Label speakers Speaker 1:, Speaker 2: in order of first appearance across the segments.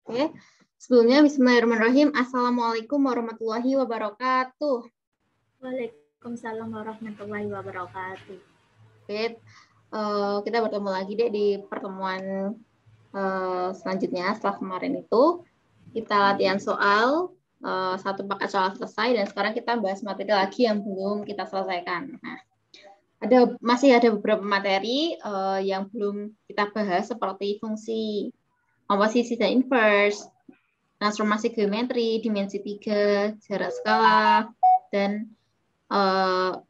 Speaker 1: Oke, sebelumnya Bismillahirrahmanirrahim. Assalamualaikum warahmatullahi wabarakatuh.
Speaker 2: Waalaikumsalam warahmatullahi wabarakatuh.
Speaker 1: Oke, kita bertemu lagi deh di pertemuan selanjutnya. Setelah kemarin itu kita latihan soal, satu paket soal selesai, dan sekarang kita bahas materi lagi yang belum kita selesaikan. Nah, masih ada beberapa materi yang belum kita bahas, seperti fungsi komposisi dan inverse, transformasi geometri, dimensi 3, jarak skala, dan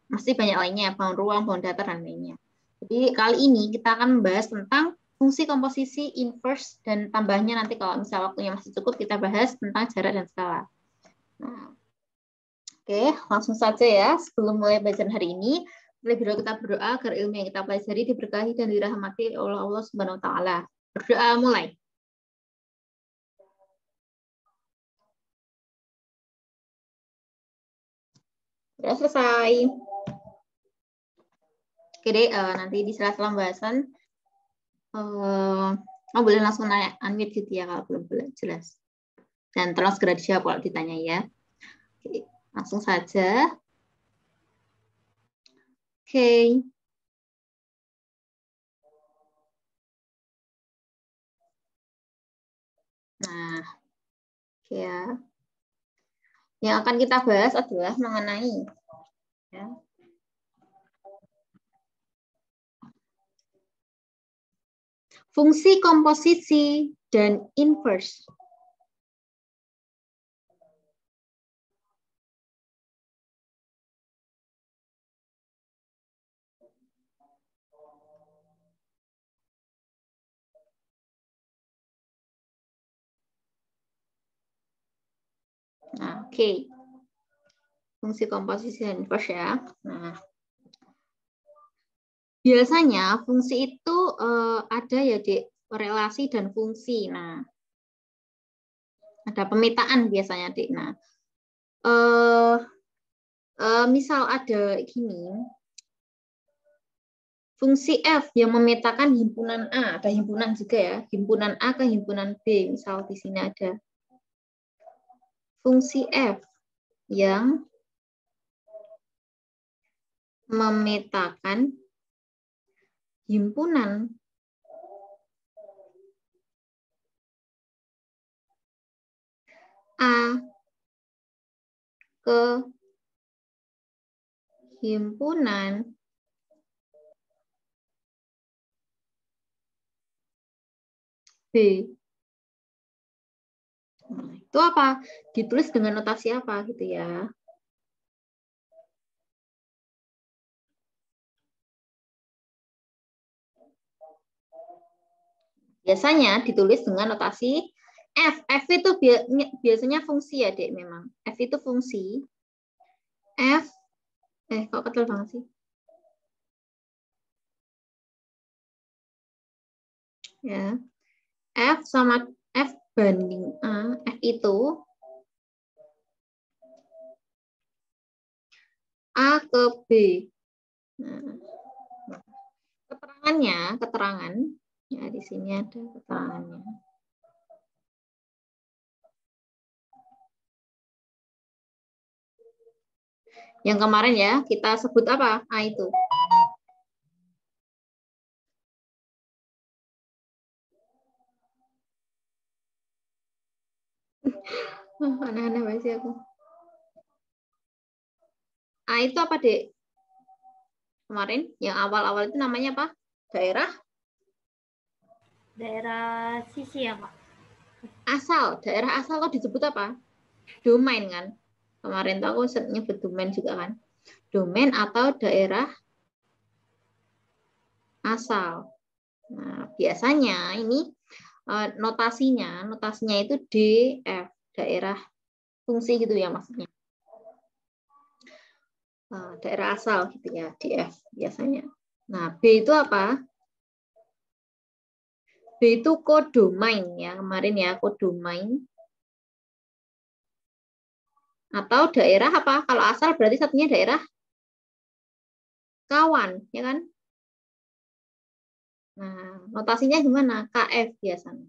Speaker 1: masih banyak lainnya, bound ruang, bound datar, dan lainnya. Jadi kali ini kita akan membahas tentang fungsi komposisi, inverse, dan tambahnya nanti kalau misal waktunya masih cukup, kita bahas tentang jarak dan skala. Nah, oke, langsung saja ya. Sebelum mulai belajar hari ini, terlebih dahulu kita berdoa agar ilmu yang kita pelajari diberkahi dan dirahmati oleh Allah Subhanahu wa Ta'ala. Berdoa mulai. Sudah selesai. Oke deh, nanti di sela-sela pembahasan, boleh langsung nanya, unmute gitu ya kalau belum jelas. Dan tolong segera dijawab kalau ditanya ya. Oke, langsung saja. Oke. Nah, oke ya. Yang akan kita bahas adalah mengenai ya, fungsi komposisi dan inverse. Nah, oke. Fungsi komposisi dan inverse ya. Nah, biasanya fungsi itu ada ya, Dek, relasi dan fungsi. Nah, ada pemetaan biasanya, Dek. Nah, misal ada gini, fungsi F yang memetakan himpunan A, ada himpunan juga ya, himpunan A ke himpunan B. Misal di sini ada fungsi F yang memetakan himpunan A ke himpunan B. Nah, itu apa? Ditulis dengan notasi apa gitu ya. Biasanya ditulis dengan notasi F. F itu biasanya fungsi ya, Dek, memang. F itu fungsi. F, kok kecil banget sih? Ya. F sama F banding A, F itu A ke B. Nah, keterangan, ya di sini ada keterangannya. Yang kemarin ya, kita sebut apa? A itu. Aneh-aneh banget sih aku. A itu apa, Dek? Kemarin, yang awal-awal itu namanya apa? Daerah
Speaker 2: sisi ya, Pak?
Speaker 1: asal. Daerah asal kok disebut apa? Domain kan? Kemarin tuh aku nyebut domain juga kan? Domain atau daerah asal. Nah, biasanya ini notasinya itu DF, daerah fungsi gitu ya maksudnya. Daerah asal gitu ya, DF biasanya. Nah, B itu apa? B itu kodomain ya, kemarin ya, kodomain. Atau daerah apa? Kalau asal berarti satunya daerah kawan, ya kan? Nah, notasinya gimana? KF biasanya.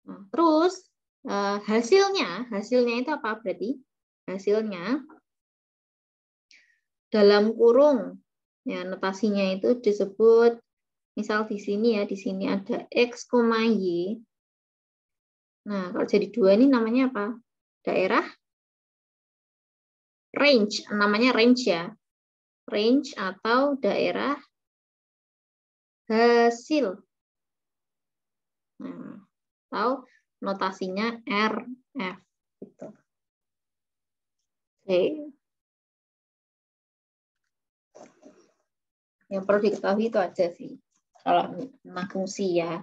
Speaker 1: Nah, terus hasilnya itu apa berarti? Hasilnya dalam kurung, ya notasinya itu disebut, misal di sini ya, di sini ada X, Y. Nah, kalau jadi 2 ini namanya apa? Daerah range, namanya range ya. Range atau daerah hasil. Nah, atau notasinya RF gitu. Oke. Yang perlu diketahui itu aja sih. Kalau tentang fungsi ya.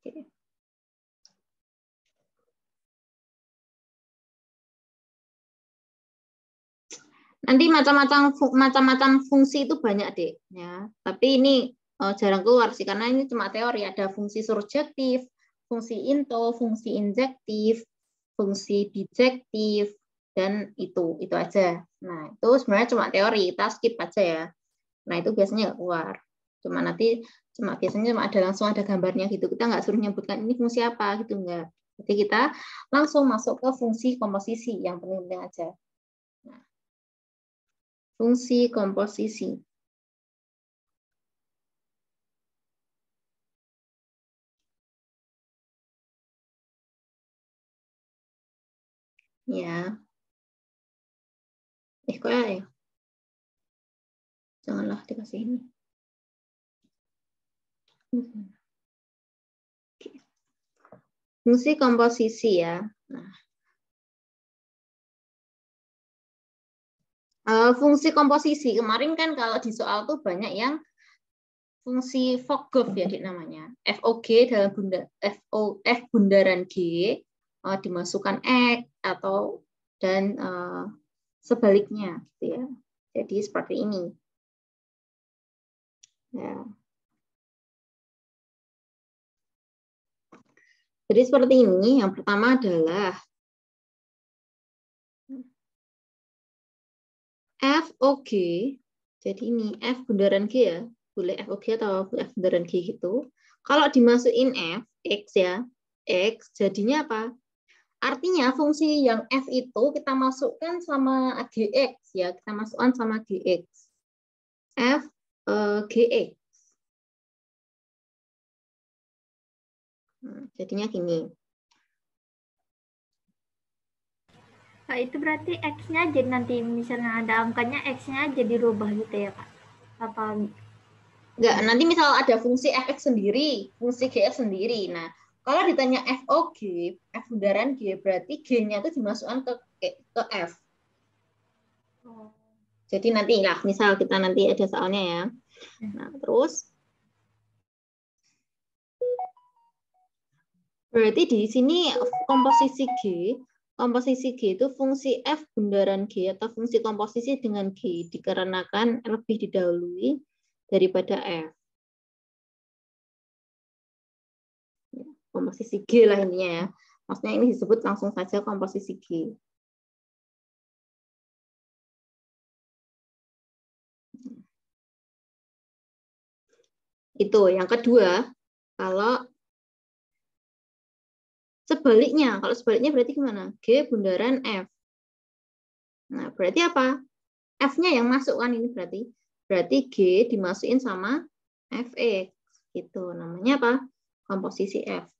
Speaker 1: Oke. Nanti macam-macam fungsi itu banyak, Dek, ya. Tapi ini jarang keluar sih karena ini cuma teori. Ada fungsi surjektif, fungsi into, fungsi injektif, fungsi bijektif, dan itu aja. Nah, itu sebenarnya cuma teori, kita skip aja ya. Nah, itu biasanya nggak keluar. Biasanya ada langsung ada gambarnya gitu. Kita nggak suruh nyebutkan ini fungsi apa gitu, nggak. Jadi kita langsung masuk ke fungsi komposisi yang penting aja. Nah, fungsi komposisi. Ya. Kok ya? Janganlah dikasih ini. Fungsi komposisi ya. Nah, fungsi komposisi kemarin kan kalau di soal tuh banyak yang fungsi Vogt ya namanya. FOG dalam F bundaran G dimasukkan X atau dan sebaliknya gitu ya. Jadi seperti ini. Ya. Jadi seperti ini. Yang pertama adalah FOG. Jadi ini F bundaran G ya. Boleh FOG atau F bundaran G gitu. Kalau dimasukin F, X ya. X jadinya apa? Artinya fungsi yang F itu kita masukkan sama GX ya. Kita masukkan sama GX. F GX. Jadinya gini.
Speaker 2: Kak, itu berarti X-nya jadi nanti misalnya ada angkanya X-nya jadi rubah gitu ya, Kak? Apa?
Speaker 1: Enggak, nanti misal ada fungsi fx sendiri, fungsi gx sendiri. Nah, kalau ditanya FOG, F bundaran G, berarti G-nya itu dimasukkan ke F.
Speaker 2: Oh.
Speaker 1: Jadi nanti lah, misal kita nanti ada soalnya ya. Nah, terus berarti di sini komposisi G itu fungsi F bundaran G atau fungsi komposisi dengan G dikarenakan lebih didahului daripada F. Komposisi G lah intinya ya. Maksudnya ini disebut langsung saja komposisi G. Itu yang kedua, kalau sebaliknya berarti gimana? G bundaran F. Nah, berarti apa? F-nya yang masuk kan ini berarti. Berarti G dimasukin sama Fx. Gitu. Namanya apa? Komposisi F.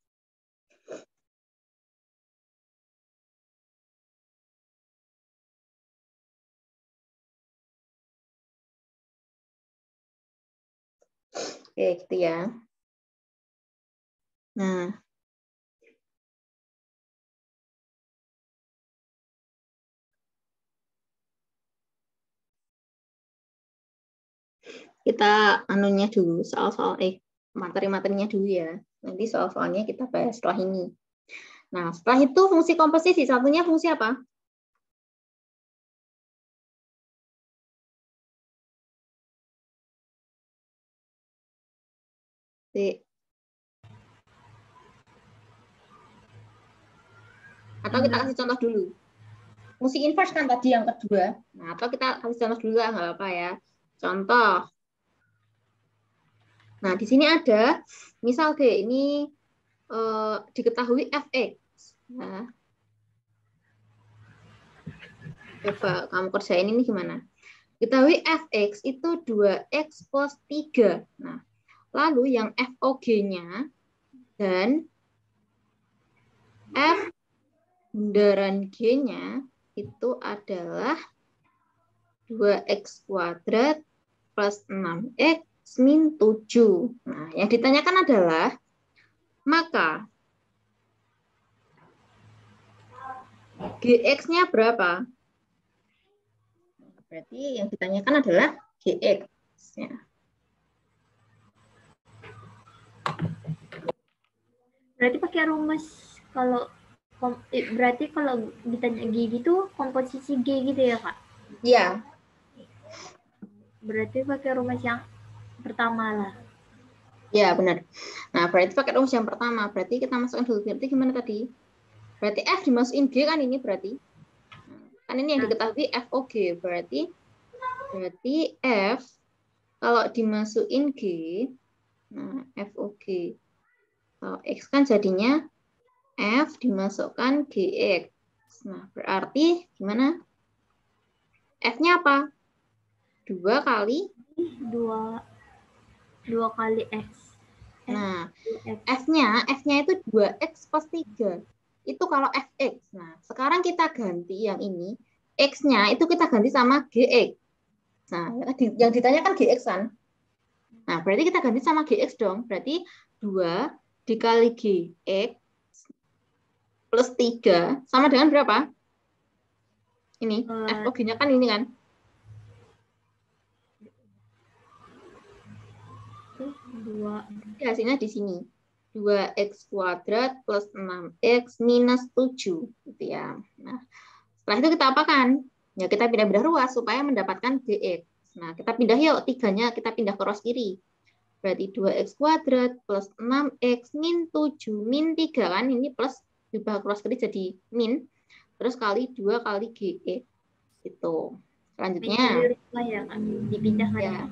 Speaker 1: Oke, gitu ya. Nah, kita anunya dulu, soal-soal materi-materinya dulu ya. Nanti soal-soalnya kita bahas setelah ini. Nah, setelah itu fungsi komposisi, satunya fungsi apa? Atau kita kasih contoh dulu? fungsi inverse kan tadi yang kedua. Nah, atau kita kasih contoh dulu lah, nggak apa-apa ya. Contoh. Nah, di sini ada, misal deh, ini diketahui fx. Nah, coba kamu kerjain ini gimana? Diketahui fx itu 2x plus 3. Nah, lalu yang FOG-nya dan F bundaran G-nya itu adalah 2x kuadrat plus 6x min 7. Nah, yang ditanyakan adalah, maka GX-nya berapa? Berarti yang ditanyakan adalah GX-nya.
Speaker 2: Berarti pakai rumus kalau berarti kalau ditanya G gitu komposisi G gitu ya Kak?
Speaker 1: Iya.
Speaker 2: Berarti pakai rumus yang pertama lah.
Speaker 1: Ya, benar. Nah, berarti pakai rumus yang pertama. Berarti kita masukkan dulu. Berarti gimana tadi? Berarti F dimasukin G kan ini berarti. Kan ini yang diketahui FOG. Berarti F kalau dimasukin G, nah FOG. Kalau X kan jadinya F dimasukkan GX. Nah, berarti gimana? F-nya apa? 2 kali?
Speaker 2: 2 kali X.
Speaker 1: Nah, F-nya itu 2X plus 3. Itu kalau Fx. Nah, sekarang kita ganti yang ini. X-nya itu kita ganti sama GX. Nah, yang ditanyakan GX kan? Nah, berarti kita ganti sama GX dong. Berarti 2 dikali GX plus 3 sama dengan berapa? Ini, FOG-nya kan ini kan? Hasilnya di sini. 2x kuadrat plus 6x minus 7. Gitu ya. Nah, setelah itu kita apakan? Ya, kita pindah-pindah ruas supaya mendapatkan GX. Nah, kita pindah yuk. 3-nya kita pindah ke ruas kiri. Berarti 2x kuadrat plus 6x min 7 min 3 kan? Ini plus diubah ke ruas kiri jadi min. Terus kali 2 kali GX. Itu. Selanjutnya.
Speaker 2: Dipindahkan.
Speaker 1: Ya.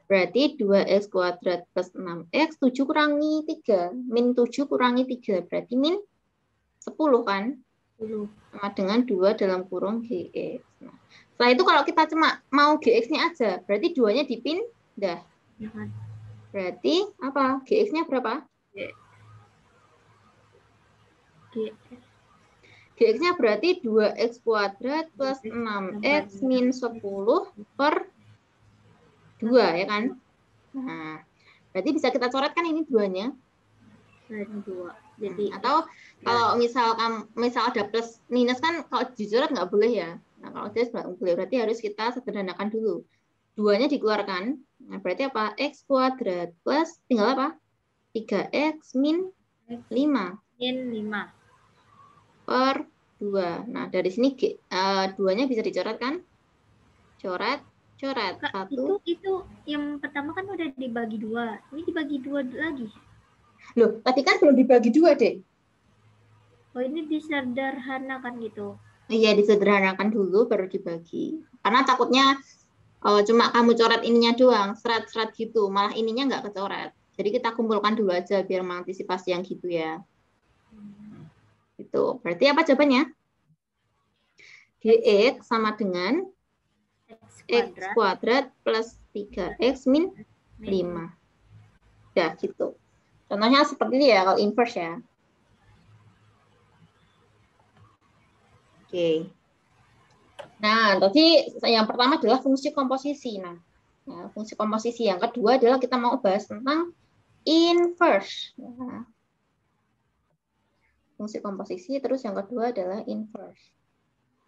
Speaker 1: Berarti 2x kuadrat plus 6x, 7 kurangi 3. Min 7 kurangi 3. Berarti min 10 kan?
Speaker 2: 10.
Speaker 1: Sama dengan 2 dalam kurung GX. Nah, setelah itu kalau kita cuma mau GX-nya aja, berarti 2-nya dipindah. Berarti apa? GX-nya berapa? GX-nya berarti 2x kuadrat plus 6x min 10 per 2 ya kan? Nah, berarti bisa kita coret kan ini 2-nya.
Speaker 2: Jadi
Speaker 1: atau kalau misal ada plus minus kan kalau dicoret nggak boleh ya. Nah, kalau dia nggak boleh berarti harus kita sederhanakan dulu. 2-nya dikeluarkan. Nah, berarti apa? X kuadrat plus tinggal apa? 3x min 5.
Speaker 2: Min 5.
Speaker 1: Per 2. Nah, dari sini 2-nya bisa dicoret kan? Coret.
Speaker 2: Kak,
Speaker 1: 1.
Speaker 2: Itu yang pertama kan udah dibagi 2. Ini dibagi 2 lagi.
Speaker 1: Loh, tadi kan belum dibagi 2, Dek.
Speaker 2: Oh, ini disederhanakan gitu.
Speaker 1: Iya, disederhanakan dulu baru dibagi. Karena takutnya cuma kamu coret ininya doang, serat-serat gitu. Malah ininya nggak kecoret. Jadi kita kumpulkan dulu aja biar mengantisipasi yang gitu ya. Itu. Berarti apa jawabannya? GX sama dengan X kuadrat plus 3X min 5. Ya, gitu. Contohnya seperti ini ya, kalau inverse ya. Oke. Nah, tadi yang pertama adalah fungsi komposisi. Nah, fungsi komposisi yang kedua adalah kita mau bahas tentang inverse. Nah, fungsi komposisi, terus yang kedua adalah inverse.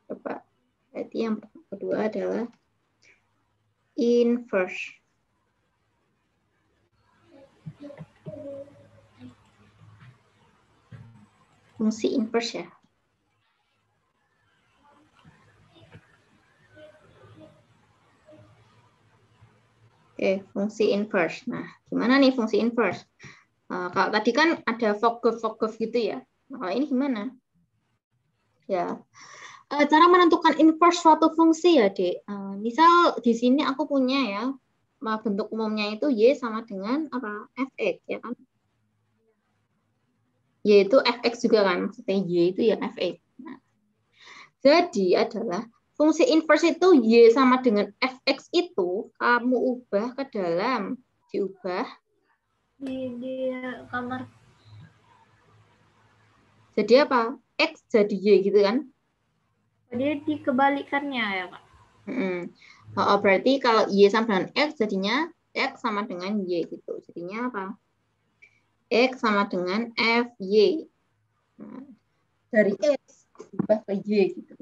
Speaker 1: Coba. Jadi yang kedua adalah inverse. Fungsi inverse ya. Oke, fungsi inverse. Nah, gimana nih fungsi inverse? Kalau tadi kan ada Vogt-Geff gitu ya. Nah, kalau ini gimana? Ya, Cara menentukan inverse suatu fungsi ya, Dek. Misal di sini aku punya ya, bentuk umumnya itu Y sama dengan apa? Fx, ya kan? Y itu Fx juga kan, maksudnya Y itu ya Fx. Nah, jadi adalah fungsi inverse itu Y sama dengan Fx itu kamu ubah ke dalam, diubah.
Speaker 2: Di kamar.
Speaker 1: Jadi apa? X jadi Y gitu kan?
Speaker 2: Dia dikebalikannya ya, Kak.
Speaker 1: Berarti kalau Y sama dengan X jadinya X sama dengan Y gitu. Jadinya apa? X sama dengan FY. Nah, dari X ubah ke Y gitu.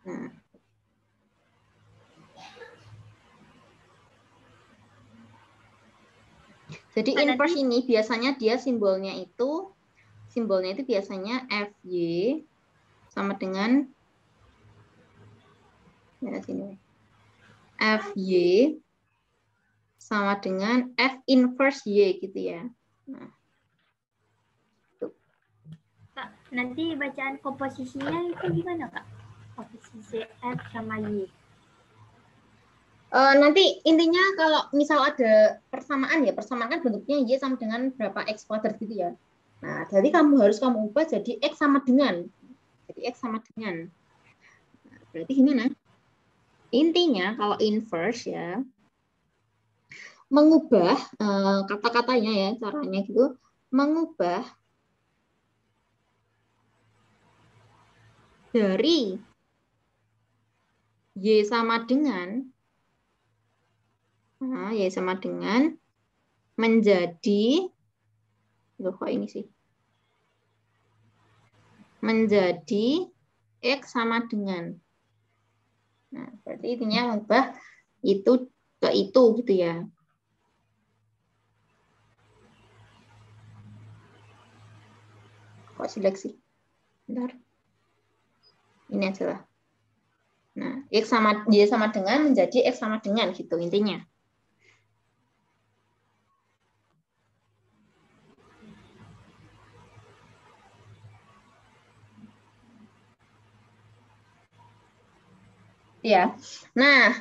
Speaker 1: Nah, jadi inverse ini biasanya dia simbolnya itu biasanya FY sama dengan ya sini. FY sama dengan F inverse Y gitu ya. Nah,
Speaker 2: Kak, nanti bacaan komposisinya itu gimana, Kak? Komposisi F sama Y.
Speaker 1: Nanti intinya kalau misal ada persamaan ya, persamaan kan bentuknya Y sama dengan berapa X kuadrat gitu ya. Nah, jadi kamu ubah jadi X sama dengan. Jadi X sama dengan. Nah, berarti gimana? Intinya kalau inverse ya, mengubah kata-katanya ya, caranya gitu, mengubah dari Y sama dengan, nah, Y sama dengan menjadi, loh kok ini sih, menjadi X sama dengan. Nah, berarti intinya mengubah itu ke itu gitu ya. Kok seleksi? Bentar. Ini aja lah. Nah, X sama Y sama dengan menjadi X sama dengan gitu intinya. Ya. Nah,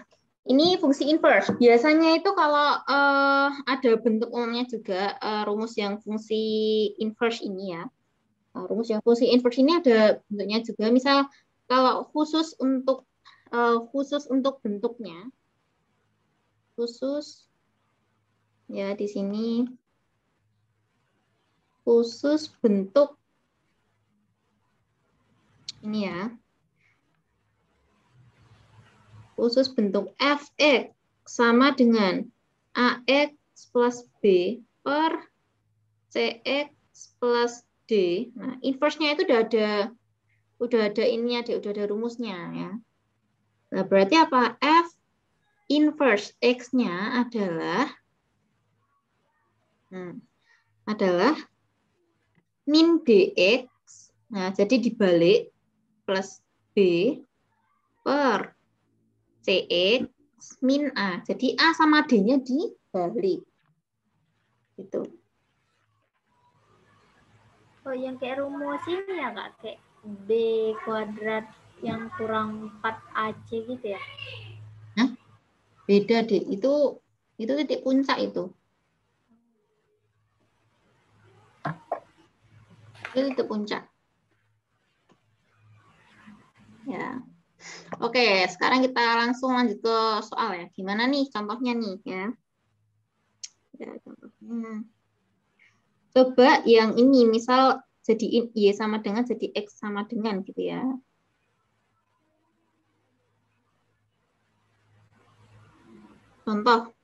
Speaker 1: ini fungsi inverse. Biasanya itu kalau ada bentuk umumnya juga rumus yang fungsi inverse ini ya. Rumus yang fungsi inverse ini ada bentuknya juga. Misal kalau khusus untuk bentuknya, khusus ya di sini khusus bentuk ini ya. Khusus bentuk Fx sama dengan Ax plus B per Cx plus D. Nah, inverse-nya itu udah ada ininya deh, udah ada rumusnya ya. Nah, berarti apa? F inverse X-nya adalah min dx. Nah, jadi dibalik plus B per Cx min A. Jadi A sama D-nya dibalik. Gitu.
Speaker 2: Oh, yang kayak rumus ini ya, Kak? Kayak B kuadrat yang kurang 4AC gitu ya?
Speaker 1: Nah, beda deh. Itu titik puncak itu. Itu titik puncak. Ya. Oke, sekarang kita langsung lanjut ke soal ya. Gimana nih contohnya nih ya? Ya, contohnya. Coba yang ini, misal jadiin Y sama dengan jadi X sama dengan gitu ya. Contoh.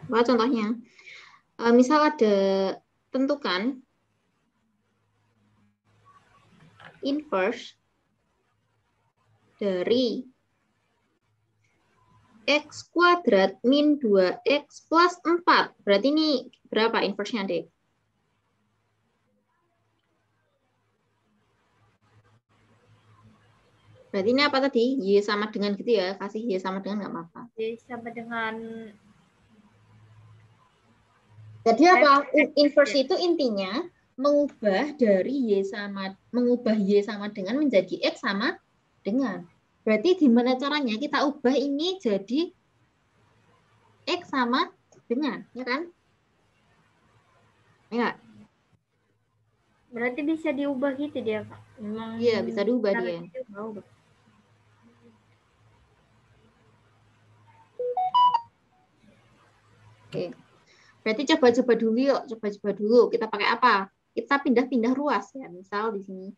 Speaker 1: Apa contohnya? Misal ada tentukan inverse dari X kuadrat min 2X plus 4. Berarti ini berapa inverse-nya, Dek? Berarti ini apa tadi? Y sama dengan gitu ya. Kasih Y sama dengan nggak apa-apa.
Speaker 2: Y sama dengan
Speaker 1: Jadi apa? Inverse itu intinya mengubah Y sama dengan menjadi X sama dengan. Berarti gimana caranya kita ubah ini jadi X sama dengan, ya kan? Ya.
Speaker 2: Berarti bisa diubah gitu dia, Kak. Memang
Speaker 1: Iya, bisa diubah dia.
Speaker 2: caranya diubah.
Speaker 1: Oke. Berarti coba-coba dulu yuk, coba-coba dulu. Kita pakai apa? Kita pindah-pindah ruas ya. Misal di sini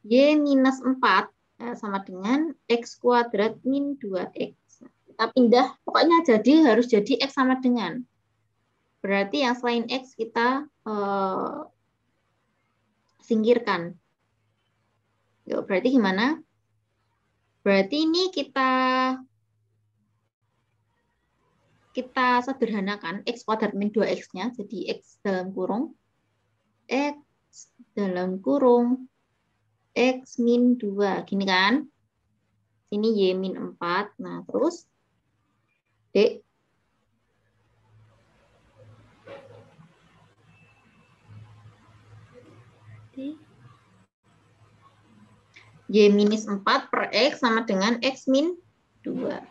Speaker 1: Y minus 4 sama dengan X kuadrat min 2X. Kita pindah, pokoknya harus jadi X sama dengan. Berarti yang selain X kita singkirkan. Yuk, berarti gimana? Berarti ini kita sederhanakan X kuadrat min 2X-nya jadi X dalam kurung X dalam kurung X min 2. Gini kan? Sini Y min 4. Nah, terus D. Y minus 4 per X sama dengan X min 2.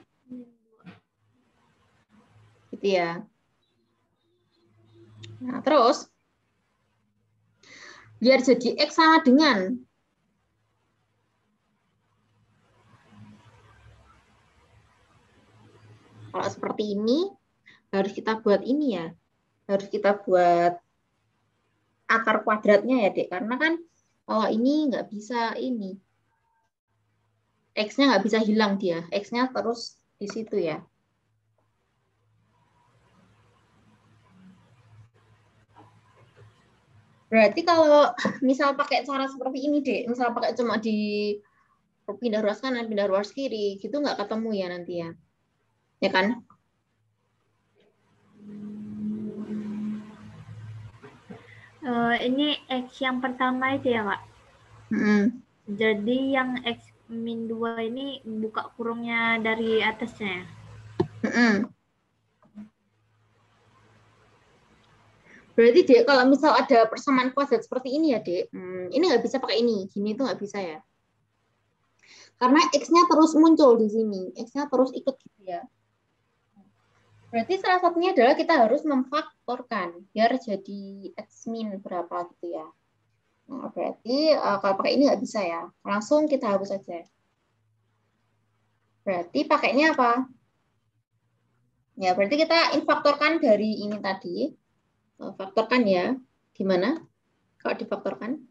Speaker 1: Gitu ya. Nah, terus biar jadi X sama dengan. Kalau seperti ini, harus kita buat ini ya. Harus kita buat akar kuadratnya ya, Dek. Karena kan kalau ini nggak bisa ini. X-nya nggak bisa hilang dia. X-nya terus di situ ya. Berarti kalau misal pakai cara seperti ini, Dek. Misal pakai cuma di pindah ruas kanan, pindah ruas kiri, gitu nggak ketemu ya nanti ya. Ya kan?
Speaker 2: Ini X yang pertama itu ya, Kak? Jadi yang X min 2 ini buka kurungnya dari atasnya.
Speaker 1: Berarti Dek, kalau misal ada persamaan kuadrat seperti ini ya Dek, ini nggak bisa pakai ini, gini itu nggak bisa ya. Karena X-nya terus muncul di sini, X-nya terus ikut gitu ya. Berarti salah satunya adalah kita harus memfaktorkan, biar jadi X min berapa gitu ya. Nah, berarti kalau pakai ini nggak bisa ya, langsung kita hapus saja. Berarti pakainya apa? Ya, berarti kita infaktorkan dari ini tadi. Faktorkan ya. Gimana kalau difaktorkan?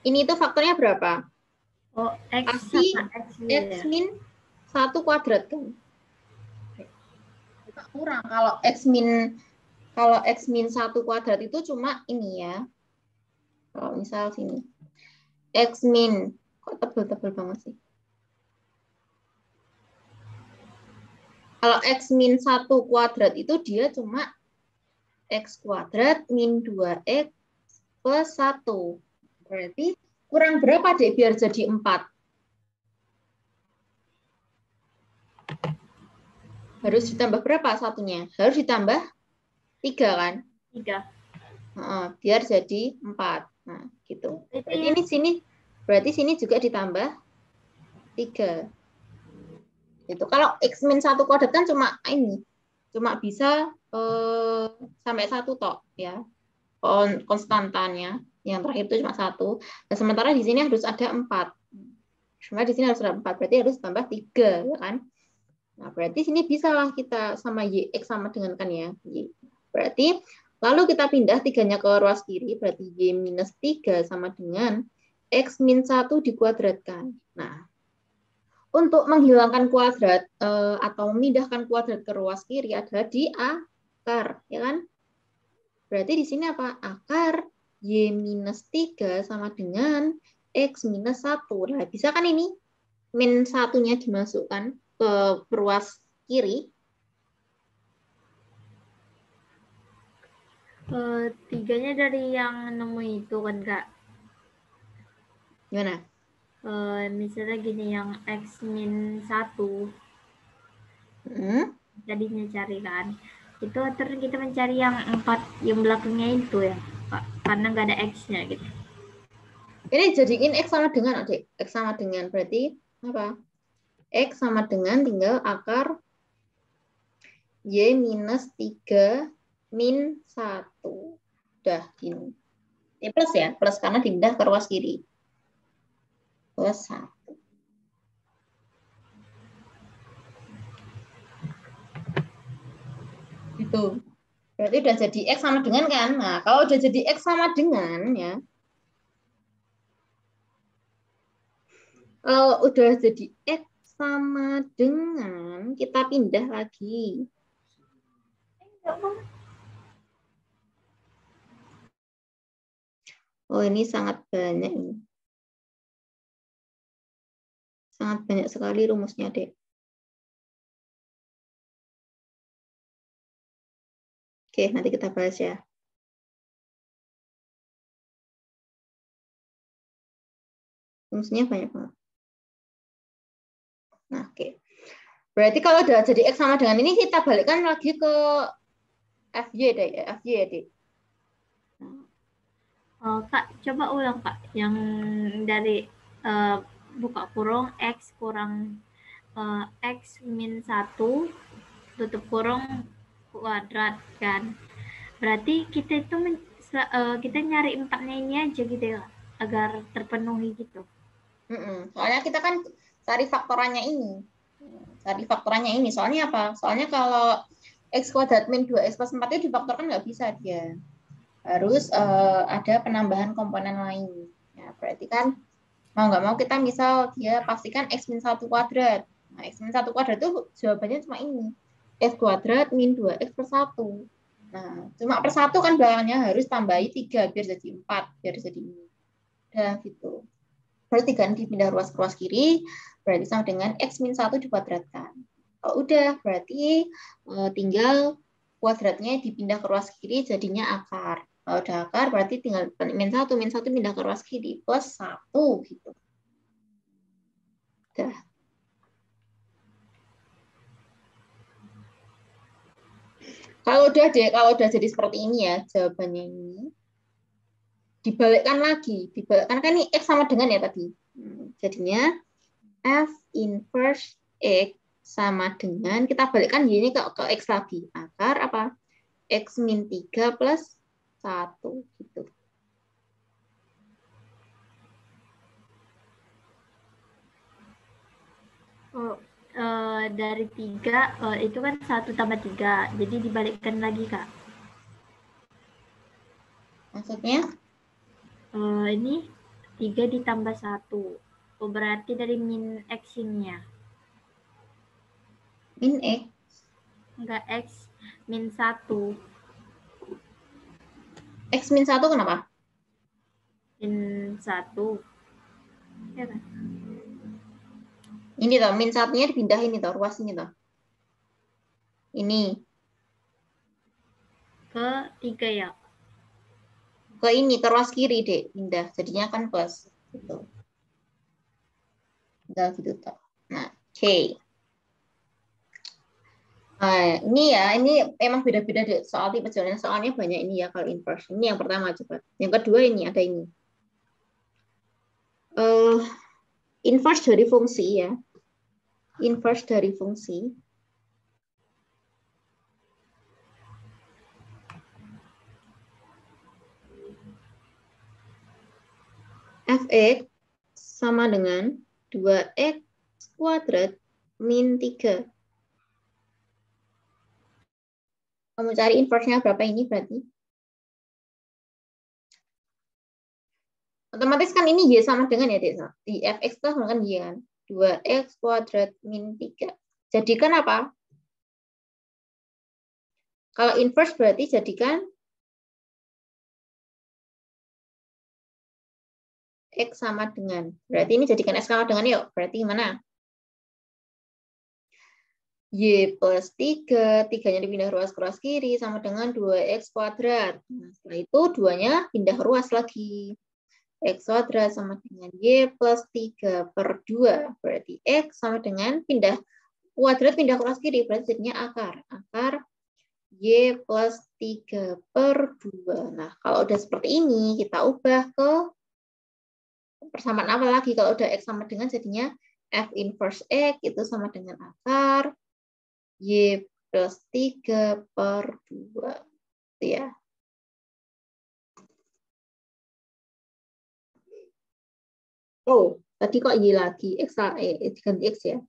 Speaker 1: Ini tuh faktornya berapa?
Speaker 2: Oh, X
Speaker 1: Pasti
Speaker 2: sama X
Speaker 1: X
Speaker 2: ya.
Speaker 1: min 1 kuadrat kan? Kurang kalau X min 1 kuadrat itu cuma ini ya. Kalau misal sini. X min, kok tebel-tebel banget sih? Kalau X min 1 kuadrat itu dia cuma X kuadrat min 2X plus 1. Berarti kurang berapa deh biar jadi 4? Harus ditambah berapa satunya? Harus ditambah 3 kan?
Speaker 2: 3.
Speaker 1: Biar jadi 4. Nah, gitu. Berarti sini juga ditambah 3. Itu kalau X min 1 kuadrat kan cuma ini. Cuma bisa sampai 1 tok ya. Konstantannya. Yang terakhir itu cuma 1. Nah, sementara di sini harus ada 4. Cuma di sini harus ada 4. Berarti harus tambah 3 ya kan? Nah, berarti sini bisa lah kita sama X sama dengan kan ya. Berarti lalu kita pindah 3-nya ke ruas kiri, berarti Y minus 3 sama dengan X min 1 dikuadratkan. Nah, untuk menghilangkan kuadrat atau memindahkan kuadrat ke ruas kiri adalah di akar, ya kan? Berarti di sini apa? Akar Y minus 3 sama dengan X minus 1. Nah, bisa kan ini? Min 1-nya dimasukkan ke ruas kiri.
Speaker 2: 3-nya dari yang nemu itu kan, Kak?
Speaker 1: Gimana?
Speaker 2: Misalnya gini, yang X min 1 tadinya cari kan. Itu terus kita mencari yang 4 yang belakangnya itu ya, Pak. Karena nggak ada X-nya gitu.
Speaker 1: Ini jadiin X sama dengan, adik. X sama dengan berarti apa? X sama dengan tinggal akar Y minus 3 min 1. Udah ini. Ini plus ya, plus karena dipindah ke ruas kiri. Plus 1. Gitu. Berarti udah jadi X sama dengan kan? Nah, kalau udah jadi X sama dengan ya. Kalau udah jadi X sama dengan, kita pindah lagi. Oh, ini sangat banyak ini. Sangat banyak sekali rumusnya, Dek. Oke, nanti kita bahas ya. Rumusnya banyak banget. Nah, oke. Berarti kalau udah jadi X sama dengan ini, kita balikkan lagi ke FY deh, ya. FY ya, Dek.
Speaker 2: Kak, coba ulang, Kak. Yang dari buka kurung X kurang X min 1 tutup kurung kuadrat kan. Berarti kita itu kita nyari 4-nya ini aja gitu ya, agar terpenuhi gitu.
Speaker 1: Soalnya kita kan cari faktorannya ini. Cari faktorannya ini. Soalnya apa? Soalnya kalau X kuadrat min 2X plus 4 itu difaktorkan nggak bisa dia. Harus ada penambahan komponen lain. Ya, berarti kan mau nggak mau kita misal dia pastikan X min 1 kuadrat. Nah, X min 1 kuadrat itu jawabannya cuma ini. X kuadrat min 2X per 1. Nah, cuma per 1 kan belakangnya harus tambahi 3 biar jadi 4. Biar jadi ini. Udah gitu. Berarti 3 dipindah ruas ke ruas kiri, berarti sama dengan X min 1 dikuadratkan. Kalau udah, berarti tinggal kuadratnya dipindah ke ruas kiri, jadinya akar. Kalau udah akar, berarti tinggal min 1 pindah ke ruas kiri, plus 1. Gitu. Udah. Kalau udah jadi seperti ini ya, jawabannya ini. Dibalikkan lagi. Dibalikkan kan ini X sama dengan ya tadi. Jadinya F inverse X sama dengan, kita balikkan ini ke X lagi. Akar apa? X min 3 plus 1. Gitu.
Speaker 2: Dari 3, itu kan 1 tambah 3. Jadi dibalikkan lagi, Kak.
Speaker 1: Maksudnya?
Speaker 2: Ini 3 ditambah 1. Oh, berarti dari min X ini ya?
Speaker 1: Min X?
Speaker 2: Enggak, X min 1.
Speaker 1: X min 1 kenapa?
Speaker 2: Min 1. Ya kan?
Speaker 1: Ini toh, min 1-nya dipindah ini toh, ruas ini toh. Ini.
Speaker 2: Ke 3 ya?
Speaker 1: Ke ini, ke ruas kiri, Dek. Pindah. Jadinya kan plus. Gitu. Tinggal gitu toh. Nah, oke. Okay. Nah, ini ya, ini emang beda-beda deh soal tipe jawaban. Soalnya banyak ini ya kalau inverse. Ini yang pertama coba. Yang kedua ini ada ini. Inverse dari fungsi ya. Inverse dari fungsi. Fx sama dengan 2x kuadrat min 3. Kamu cari inverse-nya berapa ini berarti? Otomatis kan ini Y sama dengan ya, Dek. Di Fx itu sama dengan Y kan. 2x kuadrat min 3. Jadikan apa? Kalau inverse berarti jadikan X sama dengan. Berarti ini jadikan X sama dengan yuk. Berarti gimana? Y plus 3. 3-nya dipindah ruas ke ruas kiri sama dengan 2x kuadrat. Nah, setelah itu 2-nya pindah ruas lagi. X kuadrat sama dengan Y plus 3 per 2. Berarti X sama dengan pindah kuadrat pindah ke ruas kiri. Berarti jadinya akar. Akar Y plus 3/2. Nah, kalau udah seperti ini, kita ubah ke persamaan apa lagi? Kalau udah X sama dengan jadinya F inverse X itu sama dengan akar Y plus 3/2. Itu ya. Oh, tadi kok Y lagi? X diganti X ya?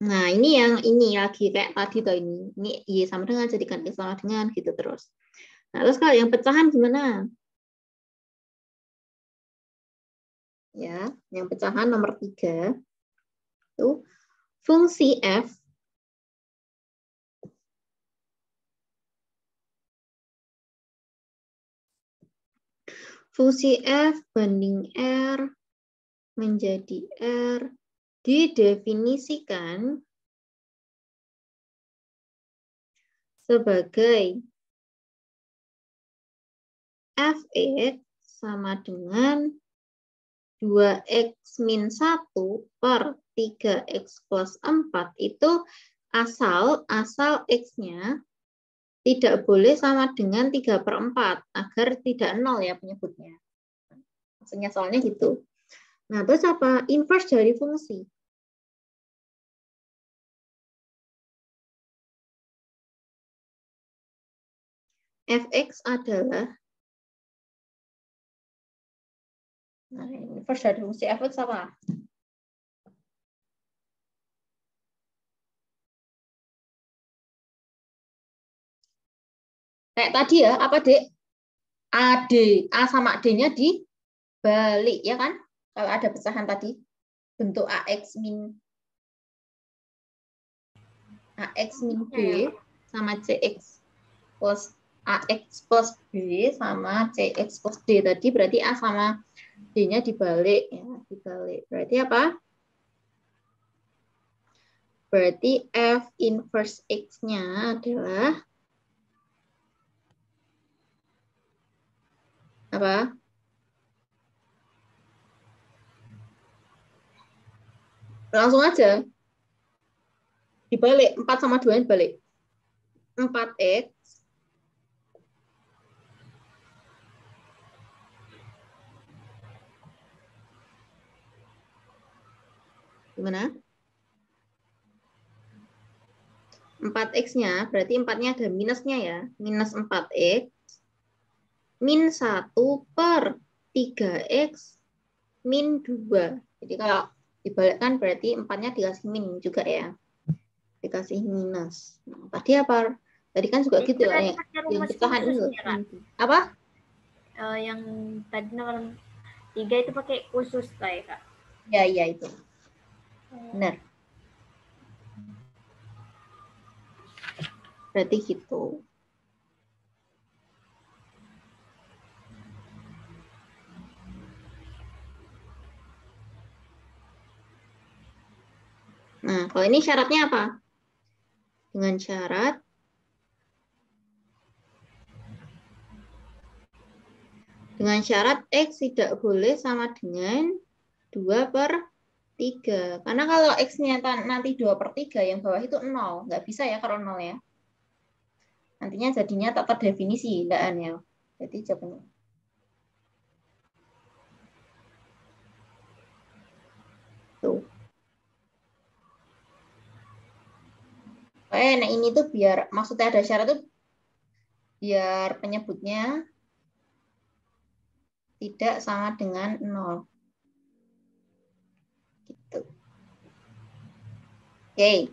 Speaker 1: Nah, ini yang ini lagi kayak tadi tuh ini. Ini Y sama dengan jadikan X sama dengan gitu terus. Nah, terus kalau yang pecahan gimana? Ya, yang pecahan nomor 3 itu fungsi F banding R menjadi R didefinisikan sebagai Fx sama dengan 2x min 1 per 3x plus 4 itu asal x-nya tidak boleh sama dengan 3/4 agar tidak 0 ya penyebutnya. Maksudnya soalnya gitu. Nah, terus apa? Inverse dari fungsi. Fx adalah, nah, inverse dari fungsi Fx apa? Kayak tadi ya, apa Dek? AD, A sama D-nya dibalik, ya kan? Kalau ada pecahan tadi, bentuk AX min B sama CX plus AX plus B sama CX plus D. Tadi berarti A sama D-nya dibalik. Ya, dibalik. Berarti apa? Berarti F inverse X-nya adalah apa? Langsung aja. Dibalik. 4 sama 2 dibalik. 4X gimana? 4X-nya, berarti 4-nya ada minusnya ya. Minus 4X min 1 per 3X min 2. Jadi kalau dibalikkan berarti 4-nya dikasih min juga ya. Dikasih minus. Nah, tadi apa? Tadi kan juga gitu ya. Yang pecahan itu. Apa?
Speaker 2: Yang tadi nomor 3 itu pakai khusus ya, Kak?
Speaker 1: Ya, iya itu. Benar. Berarti gitu. Nah, kalau ini syaratnya apa? Dengan syarat X tidak boleh sama dengan 2/3. Karena kalau X-nya nanti 2/3, yang bawah itu 0. Nggak bisa ya kalau 0 ya. Nantinya jadinya tak terdefinisi, tidak ya. Jadi jawabannya. Tuh. Nah ini tuh biar, maksudnya ada syarat tuh biar penyebutnya tidak sama dengan 0. Gitu. Oke.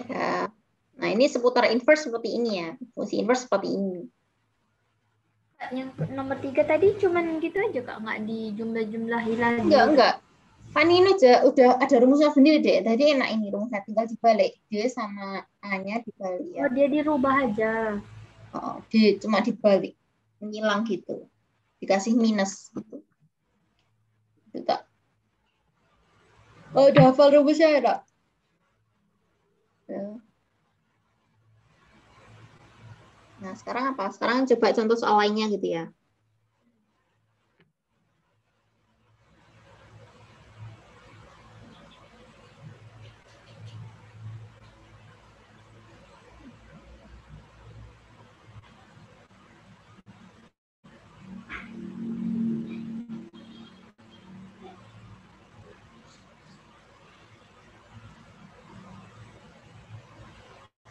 Speaker 1: Ya. Nah, ini seputar inverse seperti ini ya. Fungsi inverse seperti ini.
Speaker 2: Yang nomor 3 tadi cuman gitu aja, Kak? Nggak dijumlah-jumlahi lagi?
Speaker 1: Enggak. Kan ini udah ada rumusnya sendiri deh. Tadi enak ini rumusnya tinggal dibalik. D sama A-nya dibalik ya.
Speaker 2: Oh, dia dirubah aja.
Speaker 1: Oh, D cuma dibalik. Menghilang gitu. Dikasih minus gitu. Itu tak. Oh, udah hafal rumusnya ya, Kak? Ya. Nah, sekarang apa? Sekarang coba contoh soal lainnya gitu ya.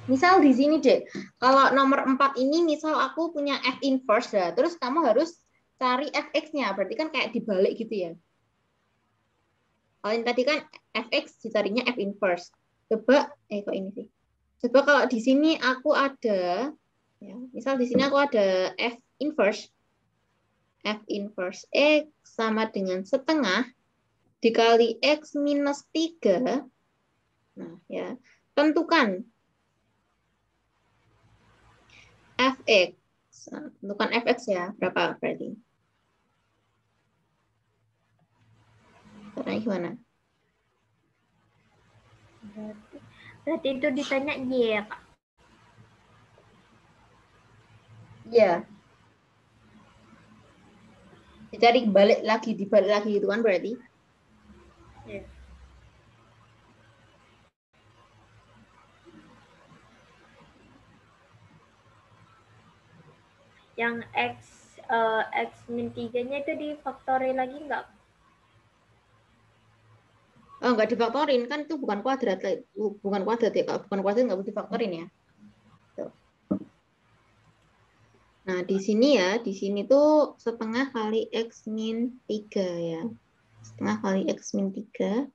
Speaker 1: Misal di sini deh, kalau nomor 4 ini misal aku punya F inverse ya, terus kamu harus cari fx-nya, berarti kan kayak dibalik gitu ya. Kalau yang tadi kan fx dicarinya F inverse. Coba, kok ini sih. Coba kalau di sini aku ada, ya, misal di sini aku ada F inverse. F inverse X sama dengan setengah dikali X minus 3. Nah, ya. Tentukan fx. Nah, tentukan fx ya, berapa berarti? Caranya gimana?
Speaker 2: Berarti itu ditanya Y ya, Kak?
Speaker 1: Iya. Dicari balik lagi, dibalik lagi gitu kan berarti.
Speaker 2: Ya. Yang X min 3-nya itu difaktori lagi nggak?
Speaker 1: Oh, nggak difaktorin kan itu bukan kuadrat, bukan kuadrat ya. Kalau bukan kuadrat nggak boleh difaktorin ya. Tuh. Nah, di sini ya, di sini tuh setengah kali X min 3 ya. Setengah kali X min 3.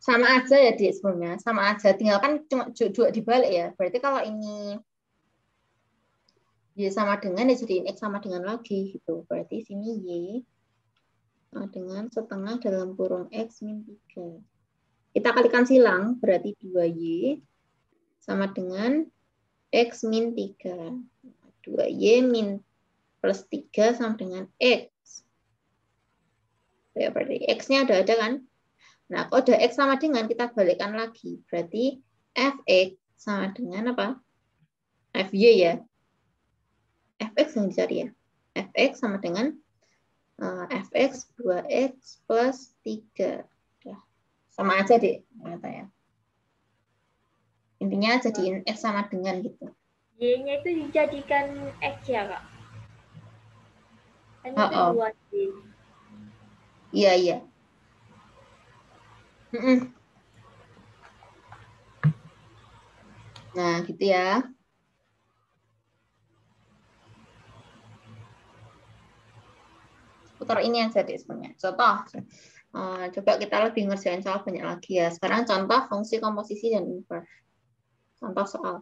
Speaker 1: Sama aja ya, Dik, sebenarnya. Sama aja, tinggal kan cuma dua dibalik ya. Berarti kalau ini Y sama dengan, ya jadiin X sama dengan lagi gitu. Berarti sini Y dengan setengah dalam kurung X min 3. Kita kalikan silang, berarti 2Y sama dengan X min 3. 2Y min plus 3 sama dengan X. Ya, berarti X-nya ada kan? Nah, kalau udah X sama dengan, kita balikkan lagi. Berarti Fx sama dengan apa? Fy ya. Fx yang dicari ya. Fx sama dengan Fx 2X plus 3. Sama aja deh, ternyata ya. Intinya jadiin X sama dengan gitu.
Speaker 2: Y-nya itu dijadikan X ya, Kak? Kan itu
Speaker 1: Oh,
Speaker 2: 2Y.
Speaker 1: iya, iya. Nah, gitu ya. Putar ini aja deh sebenarnya. Contoh, coba kita lebih ngerjain soal banyak lagi ya. Sekarang contoh fungsi komposisi dan inverse. Contoh soal.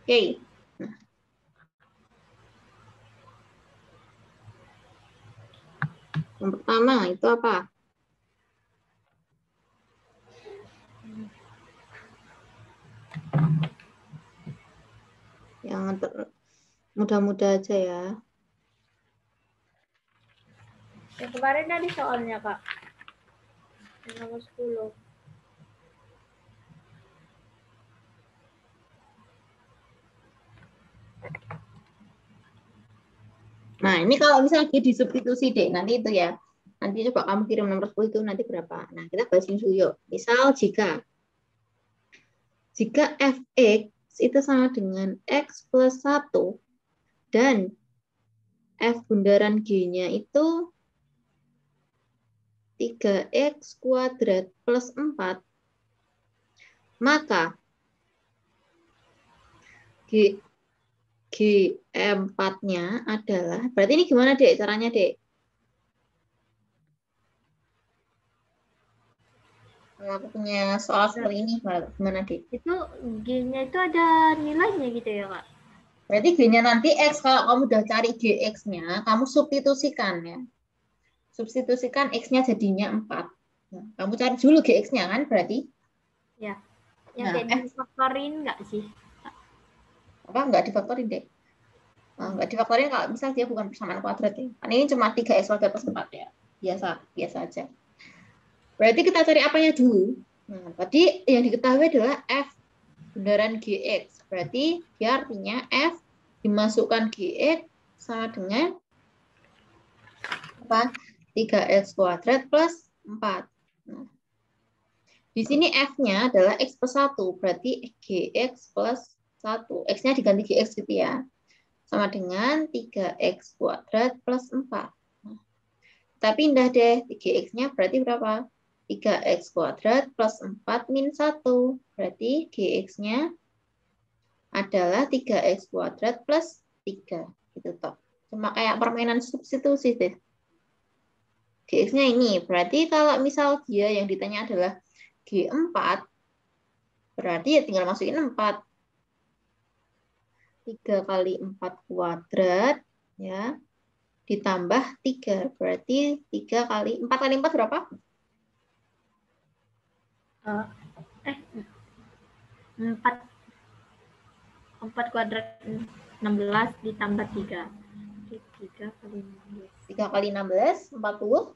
Speaker 1: Oke. Nah, yang pertama itu apa? Yang mudah-mudah aja ya.
Speaker 2: Yang kemarin ada soalnya, Kak. Yang nomor 10.
Speaker 1: Nah, ini kalau misalnya disubstitusi deh, nanti itu ya. Nanti coba kamu kirim nomor 10 itu nanti berapa. Nah, kita bahas dulu yuk. Misal jika fx itu sama dengan x plus 1 dan f bundaran g-nya itu 3x kuadrat plus 4, maka G4-nya adalah, berarti ini gimana, Dek, caranya, Dek? Kalau aku punya soal seperti ini, gimana, Dik?
Speaker 2: Itu G-nya itu ada nilainya gitu ya, Kak?
Speaker 1: Berarti G-nya nanti X, kalau kamu udah cari GX-nya, kamu substitusikan ya. Substitusikan X-nya jadinya 4. Nah, kamu cari dulu GX-nya kan berarti?
Speaker 2: Ya. Yang
Speaker 1: Nah,
Speaker 2: kayak difaktorin nggak sih?
Speaker 1: apa nggak difaktorin, Dek? Nggak difaktorin kalau misal dia bukan persamaan kuadrat ya. Kan ini cuma 3X kuadrat plus 4 ya. Biasa aja. Berarti kita cari apanya dulu? Nah, tadi yang diketahui adalah F beneran GX. Berarti dia artinya F dimasukkan GX sama dengan apa? 3X kuadrat plus 4. Nah, di sini F-nya adalah X plus 1. Berarti GX plus 1. X-nya diganti GX gitu ya. Sama dengan 3X kuadrat plus 4. Nah, kita pindah deh. 3X-nya berarti berapa? 3X kuadrat plus 4 min 1. Berarti GX-nya adalah 3X kuadrat plus 3. Gitu toh. Cuma kayak permainan substitusi deh. GX-nya ini. Berarti kalau misal dia yang ditanya adalah G4, berarti ya tinggal masukin 4. 3 kali 4 kuadrat, ya, ditambah 3. Berarti 4 kali 4 berapa?
Speaker 2: 4 kuadrat 16 ditambah 3. 3 kali 16.
Speaker 1: 3 kali 16, 48.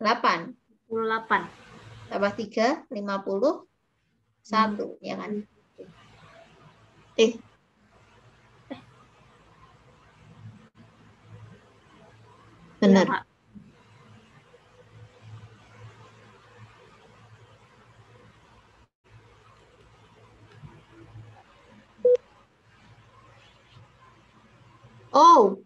Speaker 2: 48.
Speaker 1: Tambah 3, 51. Ya kan? Benar.
Speaker 2: Ya,
Speaker 1: Oh.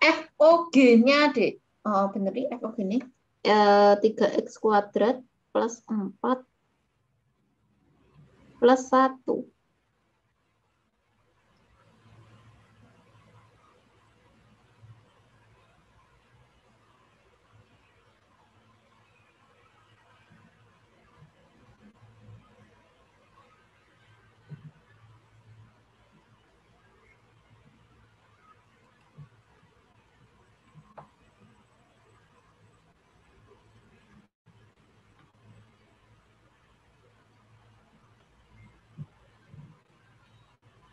Speaker 1: FOG-nya, Dek. Oh, bener nih FOG ini. 3X kuadrat plus 4 plus 1.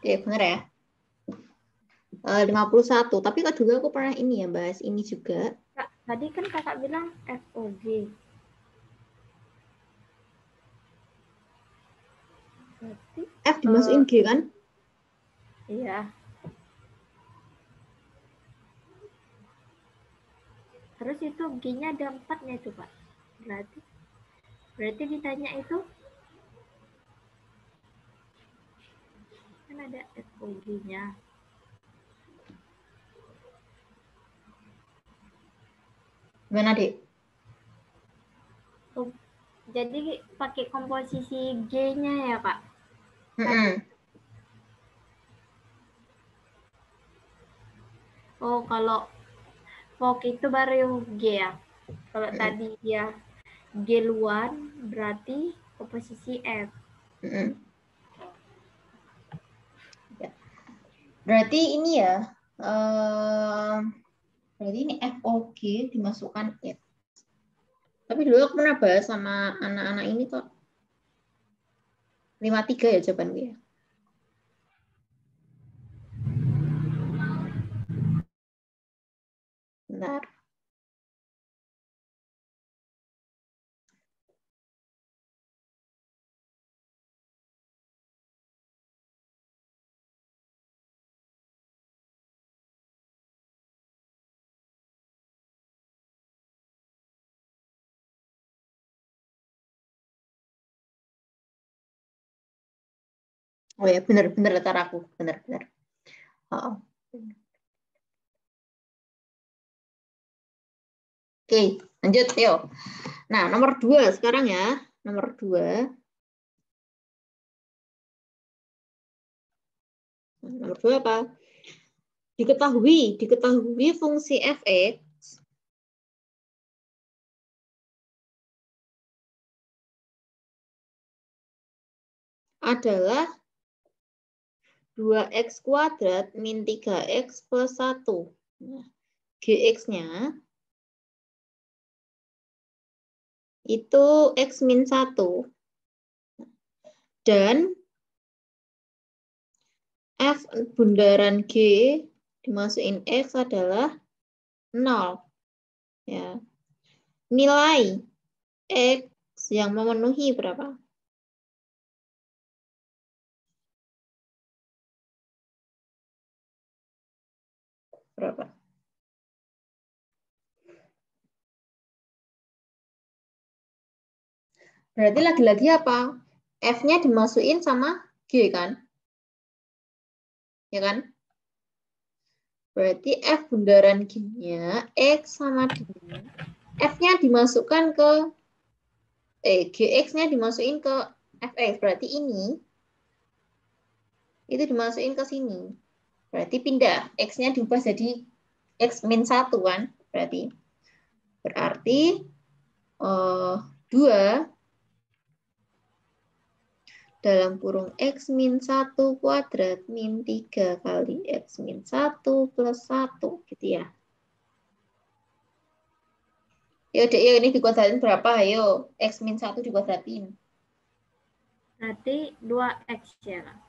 Speaker 1: Oke, bener ya. 51. Tapi kok dulu aku pernah ini ya, bahas ini juga.
Speaker 2: Kak, tadi kan kakak bilang FOG. Berarti,
Speaker 1: F dimasukin G kan?
Speaker 2: iya. Terus itu G-nya ada 4-nya itu, Pak. Berarti ditanya itu kan ada FOG-nya.
Speaker 1: Gimana, Dek?
Speaker 2: Oh, jadi pakai komposisi G-nya ya, Kak? Oh, kalau FOG itu baru G ya. Kalau tadi dia G luar, berarti komposisi F.
Speaker 1: Ya. Berarti ini ya, berarti ini FOG dimasukkan F. Tapi dulu aku pernah bahas sama anak-anak ini kok. 53 ya jawaban gue ya. Bentar. Oh ya, benar-benar letar aku. Benar-benar. Oh. Oke, lanjut. Yuk. Nah, nomor 2 sekarang ya. Nomor 2. Nomor 2 apa? Diketahui fungsi fx adalah 2x kuadrat min 3x plus 1. Nah, gx-nya itu x min 1. Dan f bundaran g dimasukin x adalah 0. Ya. Nilai x yang memenuhi berapa? Berapa? Berarti lagi-lagi apa? F-nya dimasukin sama G kan? Ya kan? Berarti F bundaran G-nya X sama dengan F-nya dimasukkan ke GX-nya dimasukin ke FX. Berarti ini itu dimasukin ke sini. Berarti pindah. X-nya diubah jadi X min 1 kan? Berarti 2 dalam kurung X min 1 kuadrat min 3 kali X min 1 plus 1. Gitu ya. Yaudah, ya ini dikuadratin berapa? Ayo, X min 1 dikuadratin.
Speaker 2: Berarti 2x ya, Kak?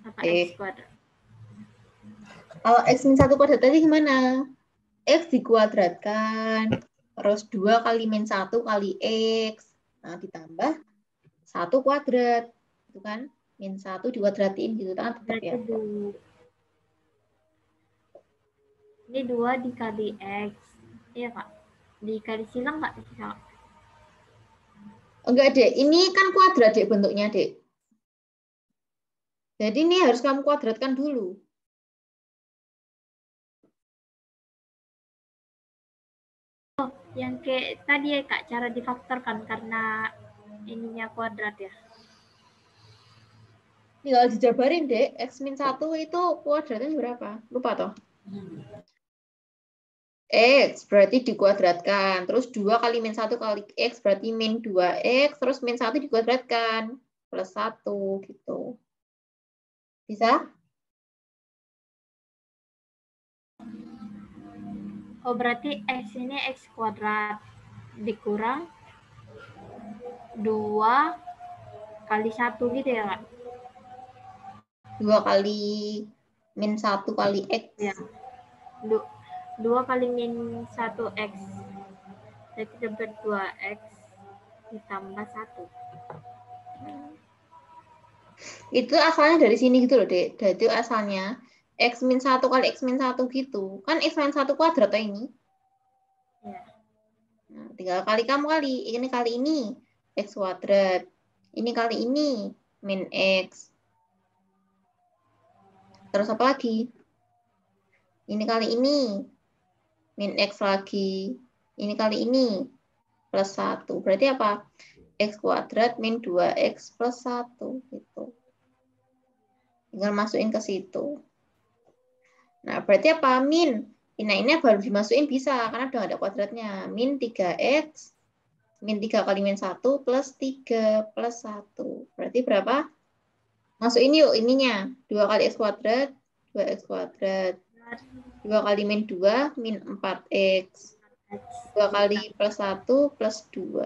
Speaker 2: Apa x kuadrat?
Speaker 1: Kalau X min 1 kuadrat tadi gimana? X dikuadratkan, terus 2 kali min 1 kali X. Nah, ditambah 1 kuadrat. Itu kan? Min 1 dikuadratin gitu kan? Tetap ya.
Speaker 2: Ini 2 dikali X. Iya, Kak? Dikali silang nggak bisa?
Speaker 1: Enggak, Dek. Ini kan kuadrat, Dek, bentuknya, Dek. Jadi ini harus kamu kuadratkan dulu.
Speaker 2: Oh, yang kayak tadi ya, Kak, cara difaktorkan karena ininya kuadrat ya.
Speaker 1: Tinggal dijabarin, Dek. X min 1 itu kuadratnya berapa? Lupa toh? X berarti dikuadratkan. Terus 2 kali min 1 kali X berarti min 2X. Terus min 1 dikuadratkan. Plus 1 gitu. Bisa?
Speaker 2: Oh, berarti X ini X kuadrat dikurang 2 kali 1 gitu ya, Kak?
Speaker 1: 2 kali min 1 kali X.
Speaker 2: Ya. 2 kali min 1X. Jadi dapat 2X ditambah 1.
Speaker 1: Itu asalnya dari sini gitu loh, Dek. Jadi asalnya X min 1 kali X min 1 gitu. Kan X min 1 kuadrat ini.
Speaker 2: Ya.
Speaker 1: Nah, tinggal kali kamu kali. Ini kali ini X kuadrat. Ini kali ini min X. Terus apa lagi? Ini kali ini min X lagi. Ini kali ini plus 1. Berarti apa? X kuadrat min 2X plus 1. Gitu. Tinggal masukin ke situ. Nah, berarti apa? Min. Nah, ini baru dimasukin bisa, karena udah ada kuadratnya. Min 3X, min 3 kali min 1 plus 3 plus 1. Berarti berapa? Masukin yuk ininya. 2 kali X kuadrat, 2X kuadrat. 2 kali min 2, min 4X. 2 kali plus 1 plus 2.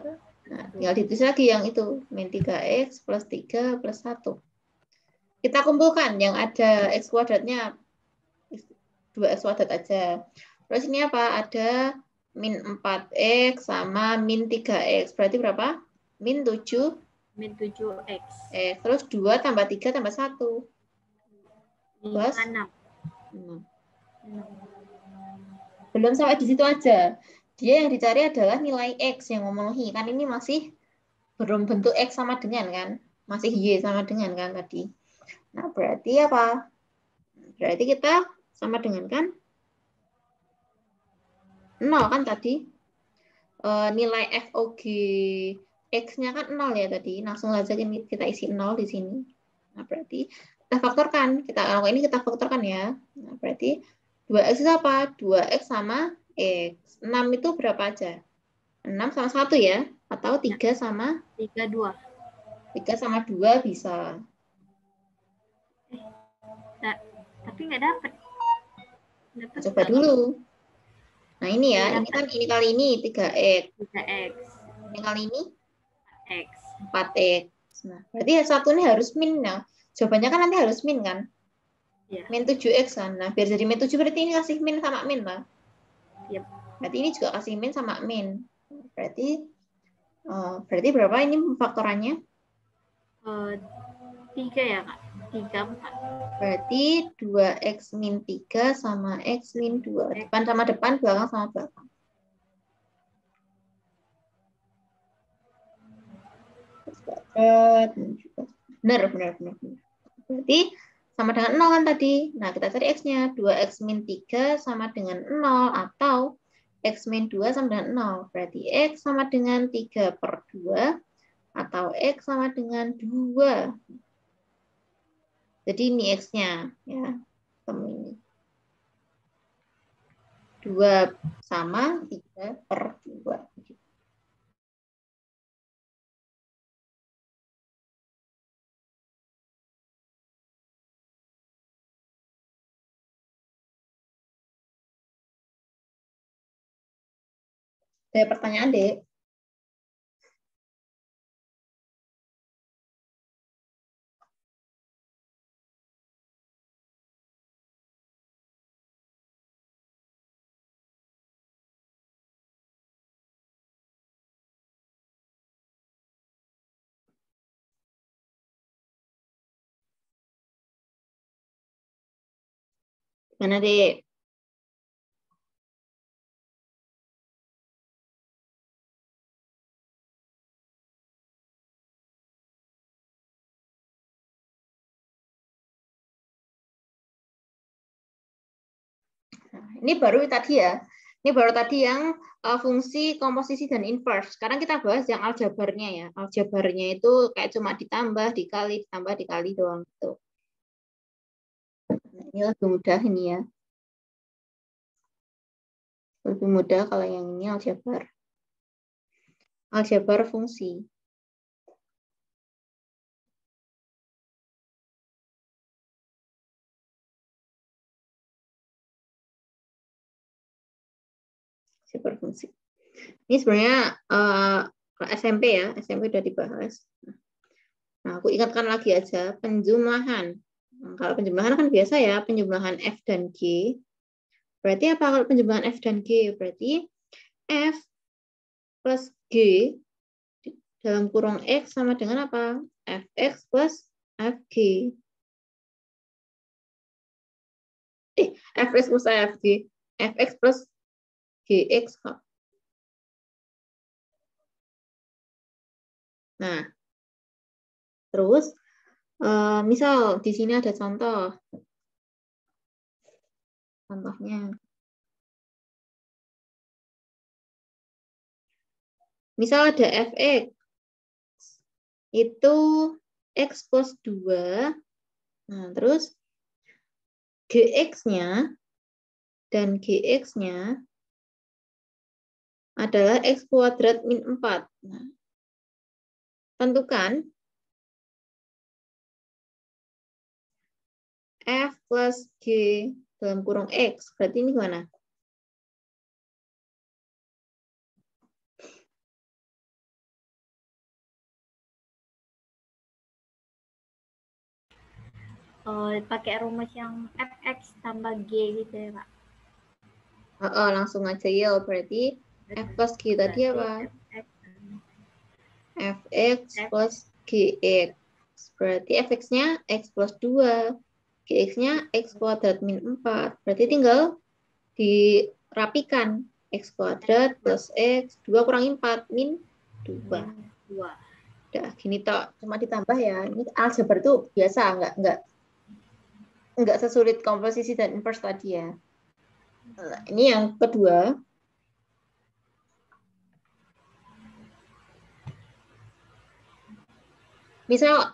Speaker 1: Nah, tinggal ditulis lagi yang itu. Min 3X plus 3 plus 1. Kita kumpulkan yang ada X kuadratnya 2X kuadrat aja. Terus ini apa? Ada min 4X sama min 3X. Berarti berapa? Min 7.
Speaker 2: Min 7X.
Speaker 1: Terus 2 tambah 3 tambah 1. Plus
Speaker 2: 6.
Speaker 1: Belum sampai di situ aja. Dia yang dicari adalah nilai X yang memenuhi. Kan ini masih belum bentuk X sama dengan kan? Masih Y sama dengan kan tadi. Nah, berarti apa? Berarti kita sama dengan kan? 0 kan tadi. Nilai FOG X-nya kan 0 ya tadi. Langsung saja kita isi 0 di sini. Nah, berarti kita faktorkan. Kalau ini kita faktorkan ya. Nah, berarti 2X itu apa? 2X sama X. 6 itu berapa aja? 6 sama 1 ya? Atau 3 sama?
Speaker 2: 3, 2.
Speaker 1: 3 sama 2 bisa.
Speaker 2: Tapi nggak dapat.
Speaker 1: Coba dulu. Nah ini ya,
Speaker 2: Iya,
Speaker 1: ini kan ini kali ini 3x.
Speaker 2: 3x.
Speaker 1: Ini kali ini
Speaker 2: X.
Speaker 1: 4x. Nah, berarti satu ini harus min. Nah, jawabannya kan nanti harus min kan?
Speaker 2: Iya.
Speaker 1: Min 7x kan. Nah, biar jadi min 7 berarti ini kasih min sama min lah.
Speaker 2: Yep.
Speaker 1: Berarti ini juga kasih min sama min. Berarti berapa ini faktorannya?
Speaker 2: 3 ya, Kak? 3, 4.
Speaker 1: Berarti 2x min 3 sama x min 2. Depan sama depan, belakang sama belakang. Benar. Berarti sama dengan 0 kan tadi. Nah, kita cari x-nya. 2x min 3 sama dengan 0 atau x min 2 sama dengan 0. Berarti x sama dengan 3 per 2 atau x sama dengan 2. Jadi ini x-nya. Ya, ini. 2 sama 3 per 2. Ada pertanyaan, Dek? Mana, Dek? Nah, ini baru tadi ya. Ini baru tadi yang fungsi komposisi dan inverse. Sekarang kita bahas yang aljabarnya ya. Aljabarnya itu kayak cuma ditambah, dikali doang. Gitu. Nah, ini lebih mudah ini ya. Lebih mudah kalau yang ini aljabar. Aljabar fungsi. Aljabar fungsi. Ini sebenarnya SMP ya. SMP udah dibahas. Nah, aku ingatkan lagi aja penjumlahan. Nah, kalau penjumlahan kan biasa ya, penjumlahan F dan G. Berarti apa kalau penjumlahan F dan G? Berarti F plus G dalam kurung X sama dengan apa? Fx plus Fg. Fx plus Fg. Fx plus Gx. Nah, terus misal di sini ada contoh. Contohnya. Misal ada Fx. Itu X plus 2. Nah, terus Gx-nya dan Gx-nya adalah X kuadrat min 4. Nah, tentukan F plus G dalam kurung X. Berarti ini gimana?
Speaker 2: Pakai rumus yang fx tambah g gitu ya, Kak?
Speaker 1: Langsung aja ya. Berarti F plus G tadi apa? Fx plus Gx. Berarti Fx-nya X plus 2. Gx-nya X kuadrat min 4. Berarti tinggal dirapikan. X kuadrat plus X. 2 kurangi 4. Min 2. Udah, gini toh. Cuma ditambah ya. Ini aljabar tuh biasa. Enggak sesulit komposisi dan inverse tadi ya. Nah, ini yang kedua. Misal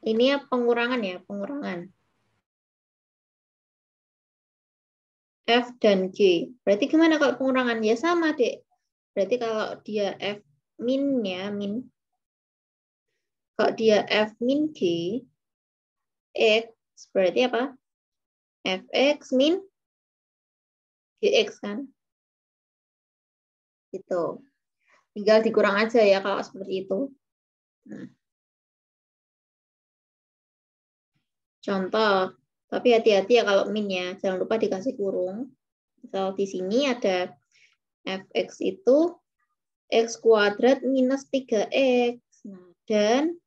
Speaker 1: ini ya pengurangan ya, pengurangan. F dan G. Berarti gimana kalau pengurangan? Ya sama, Dek. Berarti kalau dia F min-nya, min. Kalau dia F min G, X berarti apa? Fx min Gx kan? Gitu. Tinggal dikurang aja ya kalau seperti itu. Nah. Contoh, tapi hati-hati ya kalau min ya, jangan lupa dikasih kurung. Misal di sini ada Fx itu X kuadrat minus 3X. Nah, dan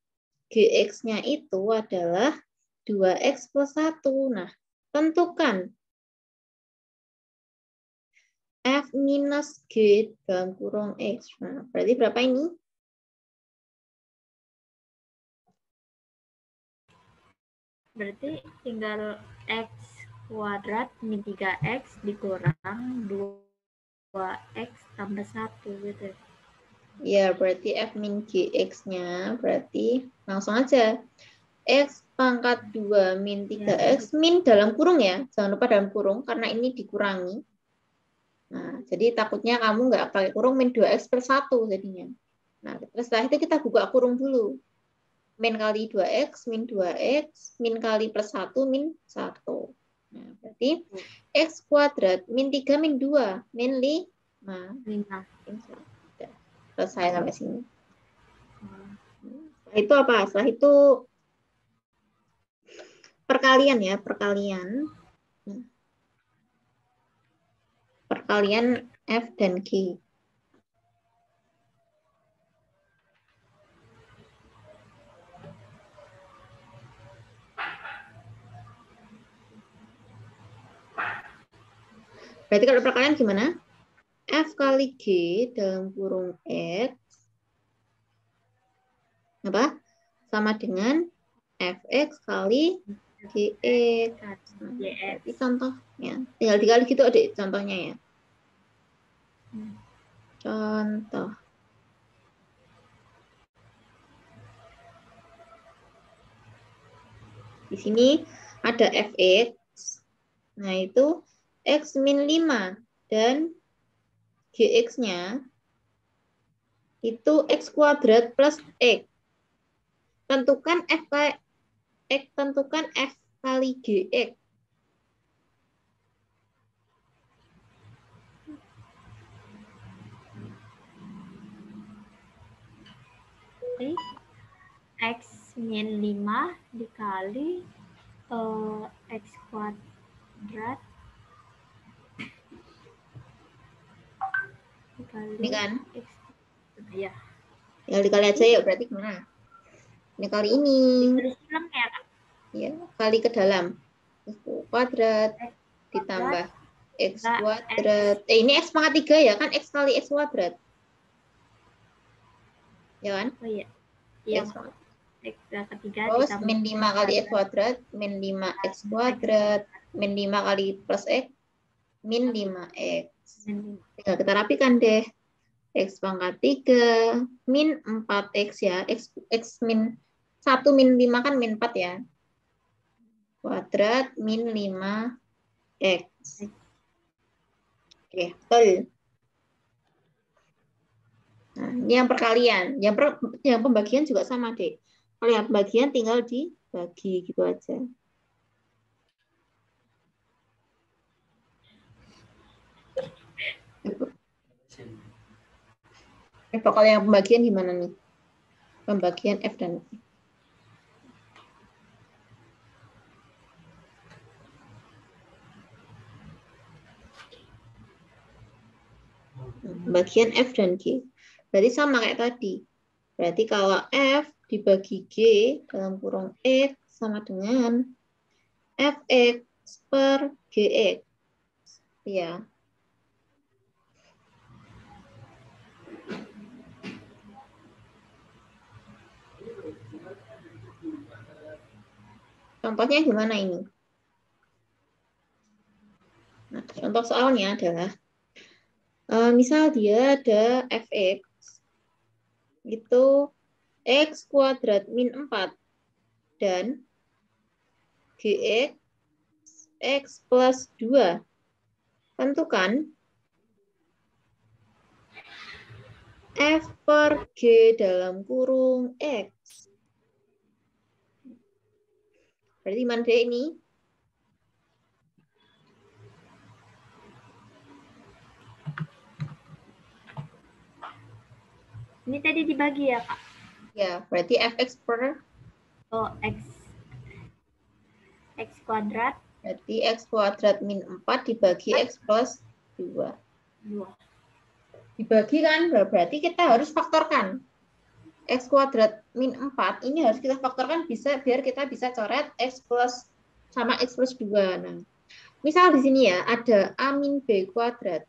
Speaker 1: Gx-nya itu adalah 2X plus 1. Nah, tentukan F minus G dalam kurung X. Nah, berarti berapa ini?
Speaker 2: Berarti tinggal X kuadrat min 3X dikurang 2X tambah 1 gitu.
Speaker 1: Ya, berarti F min Gx-nya berarti langsung aja. X pangkat 2 min 3X min dalam kurung ya. Jangan lupa dalam kurung karena ini dikurangi. Nah, jadi takutnya kamu nggak pakai kurung min 2X per 1 jadinya. Nah, terus setelah itu kita buka kurung dulu. Min kali 2X, min 2X, min kali plus 1, min 1. Nah, berarti X kuadrat min 3 min 2, min 5. Selesai sampai sini. Setelah itu apa? Setelah itu perkalian ya, perkalian. Perkalian F dan G. Berarti kalau perkalian gimana? F kali G dalam kurung X apa? Sama dengan Fx kali Gx. Berarti contohnya. Tinggal dikali gitu ada contohnya ya. Contoh. Di sini ada Fx. Nah, itu X min 5. Dan Gx-nya itu X kuadrat plus X. Tentukan F kali Gx.
Speaker 2: X min 5 dikali X kuadrat dikali
Speaker 1: Ini kan?
Speaker 2: X. Ya.
Speaker 1: Tinggal dikali aja ya, berarti gimana? Ini kali ini.
Speaker 2: Ya, Kak?
Speaker 1: Ya, kali ke dalam. X kuadrat ditambah X kuadrat. Ini X pangkat 3 ya, kan X kali X kuadrat. Ya kan?
Speaker 2: Oh iya. Iya. X ketiga
Speaker 1: terus
Speaker 2: ditambah
Speaker 1: min 5 kali X kuadrat, min 5X kuadrat, min 5 kali plus X, min 5X. Tinggal kita rapikan deh. X pangkat 3, min 4X ya. X min 1 min 5 kan min 4 ya. Kuadrat min 5X. Oke, betul. Nah, ini yang perkalian. Yang pembagian juga sama, Dek. Kalau yang pembagian tinggal dibagi gitu aja. Kalau yang pembagian gimana nih? Pembagian F dan G. Bagian F dan G. Berarti sama kayak tadi. Berarti kalau F dibagi G dalam kurung X sama dengan Fx per Gx. Ya. Contohnya gimana ini? Nah, contoh soalnya adalah misal dia ada Fx itu X kuadrat min 4 dan Gx X plus 2. Tentukan F per G dalam kurung X. Berarti mana D ini?
Speaker 2: Ini tadi dibagi ya, Kak?
Speaker 1: Ya, berarti fx per
Speaker 2: X kuadrat.
Speaker 1: Berarti x kuadrat min 4 dibagi x plus 2.
Speaker 2: 2.
Speaker 1: Dibagi kan, berarti kita harus faktorkan. X kuadrat min 4 ini harus kita faktorkan biar kita bisa coret x plus sama x plus 2. Nah, misal di sini ya ada a min b kuadrat.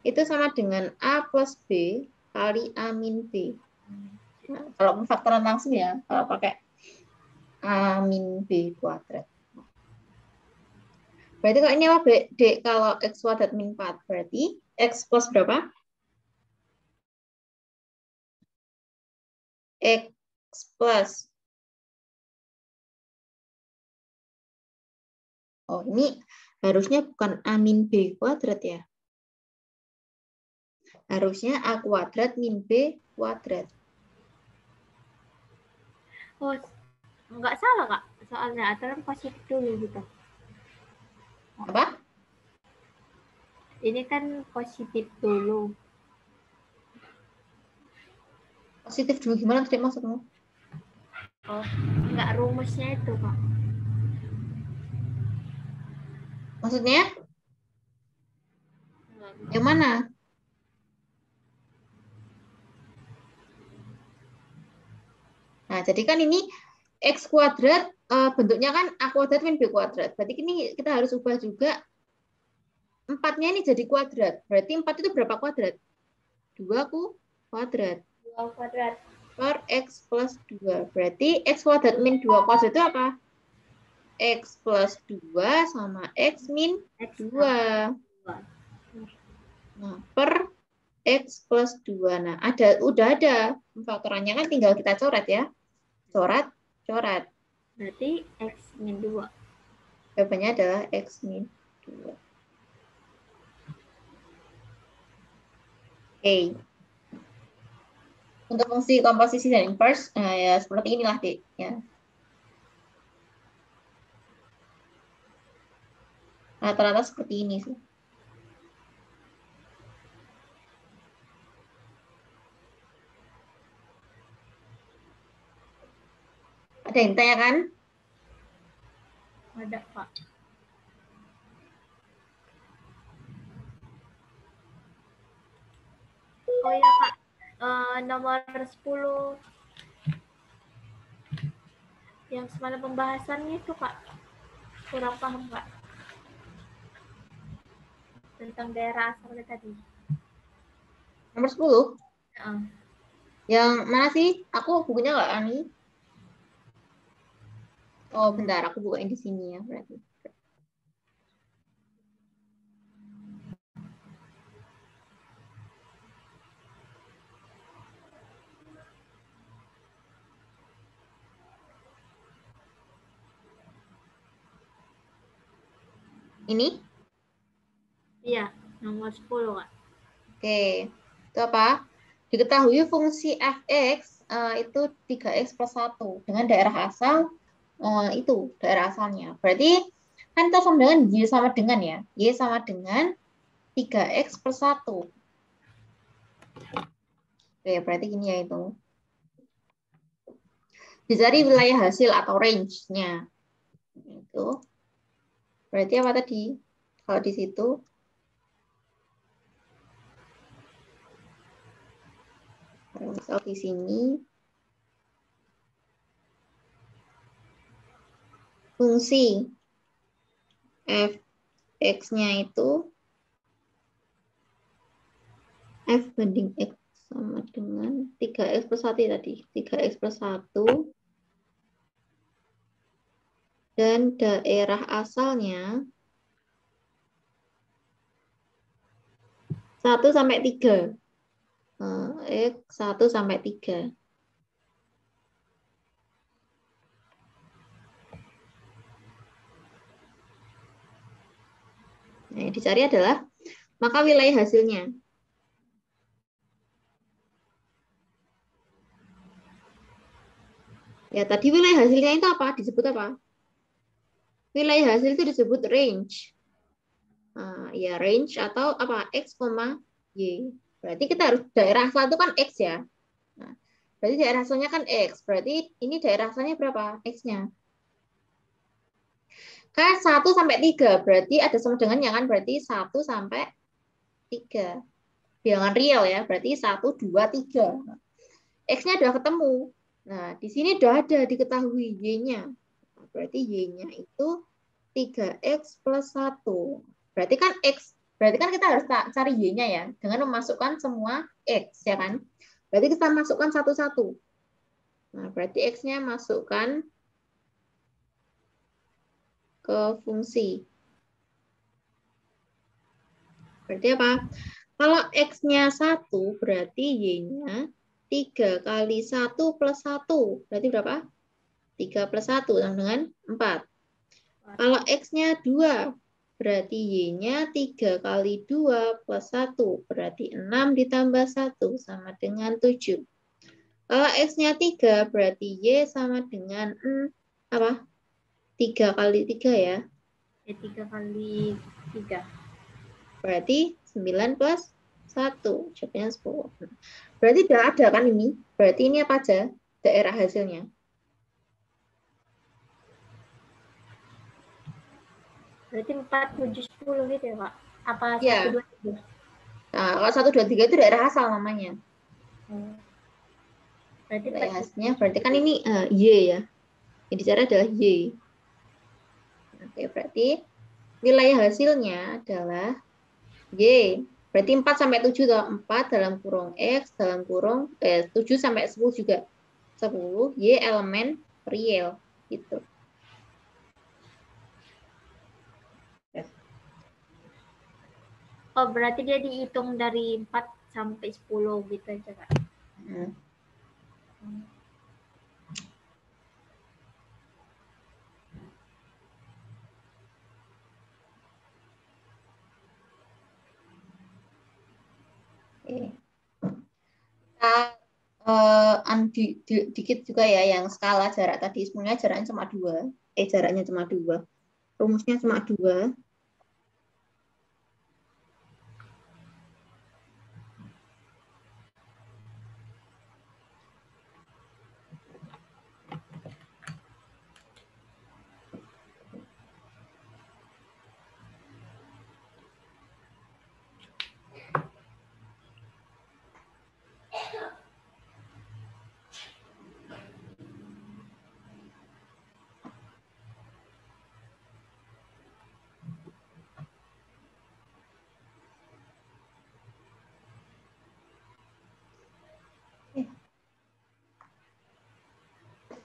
Speaker 1: Itu sama dengan a plus b kali a min b. Nah, kalau faktoran langsung ya, kalau pakai a min b kuadrat. Berarti kalau ini apa, D? Kalau x kuadrat min 4, berarti x plus berapa? X plus. Oh, ini harusnya bukan a min b kuadrat ya. Harusnya a kuadrat min b kuadrat.
Speaker 2: Oh, nggak salah, Kak. Soalnya aturan positif dulu gitu.
Speaker 1: Apa?
Speaker 2: Ini kan positif dulu.
Speaker 1: Positif dulu gimana tadi maksudmu?
Speaker 2: Oh, nggak rumusnya itu, Kak.
Speaker 1: Maksudnya? Yang mana? Nah, jadi kan ini x kuadrat bentuknya kan a kuadrat min b kuadrat. Berarti ini kita harus ubah juga 4-nya ini jadi kuadrat. Berarti 4 itu berapa kuadrat? 2 kuadrat.
Speaker 2: 2 kuadrat.
Speaker 1: Per x plus 2. Berarti x kuadrat min 2 kuadrat itu apa? X plus 2 sama x min 2. Nah, per x plus 2. Nah, udah ada faktorannya kan tinggal kita coret ya. Coret.
Speaker 2: Berarti x min 2.
Speaker 1: Jawabannya adalah x min 2. Oke. Untuk fungsi komposisi dan inverse, ya seperti inilah, Dek. Ya. Rata-rata seperti ini sih. Ada yang ditanyakan?
Speaker 2: Ada, Pak. Oh iya, Kak. Nomor 10 yang semalam pembahasannya itu, Kak. Kurang paham, Kak. Tentang daerah asalnya tadi.
Speaker 1: Nomor 10?
Speaker 2: Uh.
Speaker 1: Yang mana sih? Aku bukunya nggak ani. Oh, bentar. Aku bukain di sini ya berarti. Ini?
Speaker 2: Iya, nomor 10, Kak.
Speaker 1: Oke. Itu apa? Diketahui fungsi fx itu 3x plus 1 dengan daerah asal itu daerah asalnya. Berarti kan itu sama dengan y sama dengan ya. Y sama dengan 3x plus 1. Oke, berarti gini ya itu. Dicari wilayah hasil atau range-nya. Itu. Berarti apa tadi? Kalau di situ misal di sini fungsi fx-nya itu f banding x sama dengan 3x plus 1 tadi. 3x plus 1 dan daerah asalnya 1 sampai 3. X 1 sampai 3. Nah, yang dicari adalah maka wilayah hasilnya. Ya, tadi wilayah hasilnya itu apa? Disebut apa? Wilayah hasil itu disebut range. Nah, ya range atau apa? X, Y. Berarti kita harus daerah asal itu kan X ya. Nah, berarti daerah asalnya kan X. Berarti ini daerah asalnya berapa? X-nya. Kan 1 sampai 3. Berarti ada sama dengannya kan? Berarti 1 sampai 3. Bilangan real ya. Berarti 1, 2, 3. X-nya udah ketemu. Nah, di sini udah ada diketahui Y-nya. Berarti Y-nya itu 3X plus 1. Berarti kan kita harus cari Y-nya ya, dengan memasukkan semua X, ya kan? Berarti kita masukkan satu-satu. Nah, berarti X-nya masukkan ke fungsi. Berarti apa? Kalau X-nya 1, berarti Y-nya 3 kali 1 plus 1. Berarti berapa? 3 plus 1 sama dengan 4. Kalau X-nya 2, berarti Y-nya 3 kali 2 plus 1. Berarti 6 ditambah 1 sama dengan 7. Kalau X-nya 3, berarti Y sama dengan apa? 3 kali 3 ya.
Speaker 2: Ya, 3 kali 3.
Speaker 1: Berarti 9 plus 1. Jawabnya 10. Berarti udah ada kan ini? Berarti ini apa aja daerah hasilnya?
Speaker 2: Berarti 4, 7, 10 gitu ya, Kak? Apa 1,
Speaker 1: Ya.
Speaker 2: 2, 3?
Speaker 1: Nah, kalau 1, 2, 3 itu daerah asal namanya.
Speaker 2: Berarti 4,
Speaker 1: Daerah
Speaker 2: 7,
Speaker 1: hasilnya berarti kan ini Y ya. Yang dicari adalah Y. Oke, berarti wilayah hasilnya adalah Y. Berarti 4 sampai 7 atau 4 dalam kurung X dalam kurung 7 sampai 10 juga. 10 Y elemen real gitu.
Speaker 2: Oh, berarti dia dihitung dari 4 sampai 10 gitu aja, Kak.
Speaker 1: Hmm. Oke. Kita dikit juga ya yang skala jarak tadi sebenarnya jaraknya cuma 2. Jaraknya cuma 2. Rumusnya cuma 2.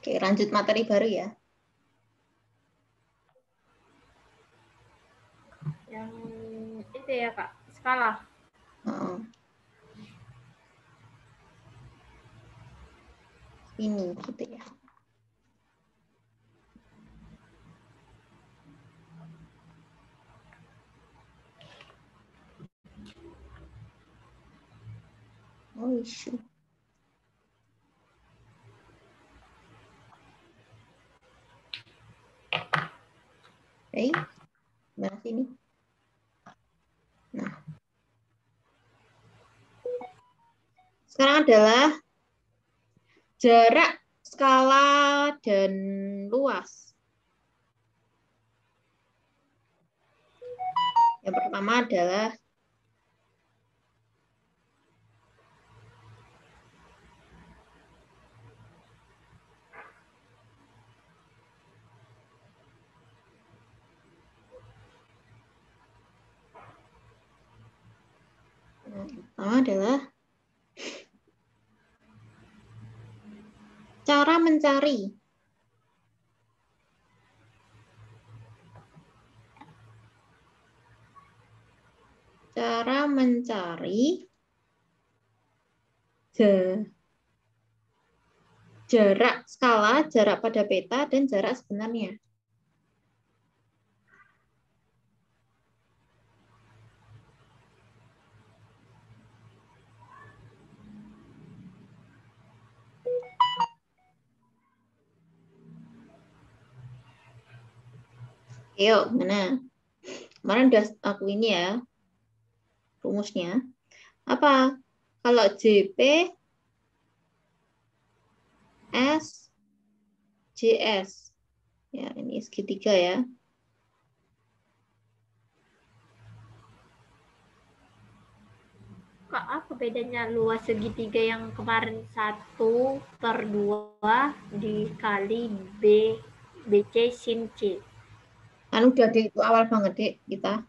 Speaker 1: Oke, lanjut materi baru ya.
Speaker 2: Yang itu ya, Kak, skala.
Speaker 1: Ini gitu ya. Oh, isu. Oke, mana sini? Nah, sekarang adalah jarak, skala, dan luas. Yang pertama adalah cara mencari. Cara mencari jarak skala, jarak pada peta, dan jarak sebenarnya. Ayo, mana? Kemarin udah aku ini ya, rumusnya. Apa? Kalau JP, S, JS. Ya, ini segitiga ya.
Speaker 2: Kak, apa bedanya luas segitiga yang kemarin 1/2 dikali BC sin C?
Speaker 1: Kan udah di itu awal banget, Dek, kita.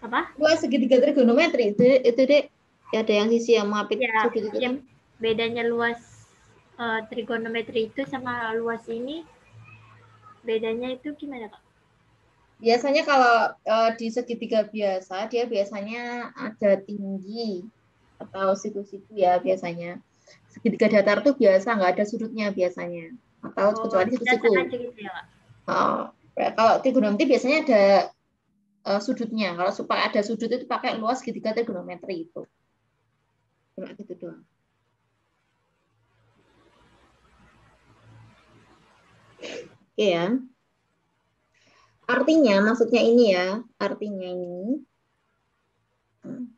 Speaker 2: Apa?
Speaker 1: Luas segitiga trigonometri itu Dek. Ya, ada yang sisi yang mengapit
Speaker 2: Ya,
Speaker 1: sudut itu
Speaker 2: ya
Speaker 1: kan.
Speaker 2: bedanya luas trigonometri itu sama luas ini, bedanya itu gimana, Kak?
Speaker 1: Biasanya kalau di segitiga biasa, dia biasanya ada tinggi atau siku-siku ya biasanya. Segitiga datar tuh biasa nggak ada sudutnya biasanya. Atau
Speaker 2: Oh,
Speaker 1: kecuali siku-siku.
Speaker 2: datar aja gitu ya, Kak?
Speaker 1: Kalau trigonometri biasanya ada sudutnya. Kalau supaya ada sudut itu pakai luas segitiga trigonometri itu. Cuma gitu doang. Oke ya. Artinya, maksudnya ini ya, artinya ini,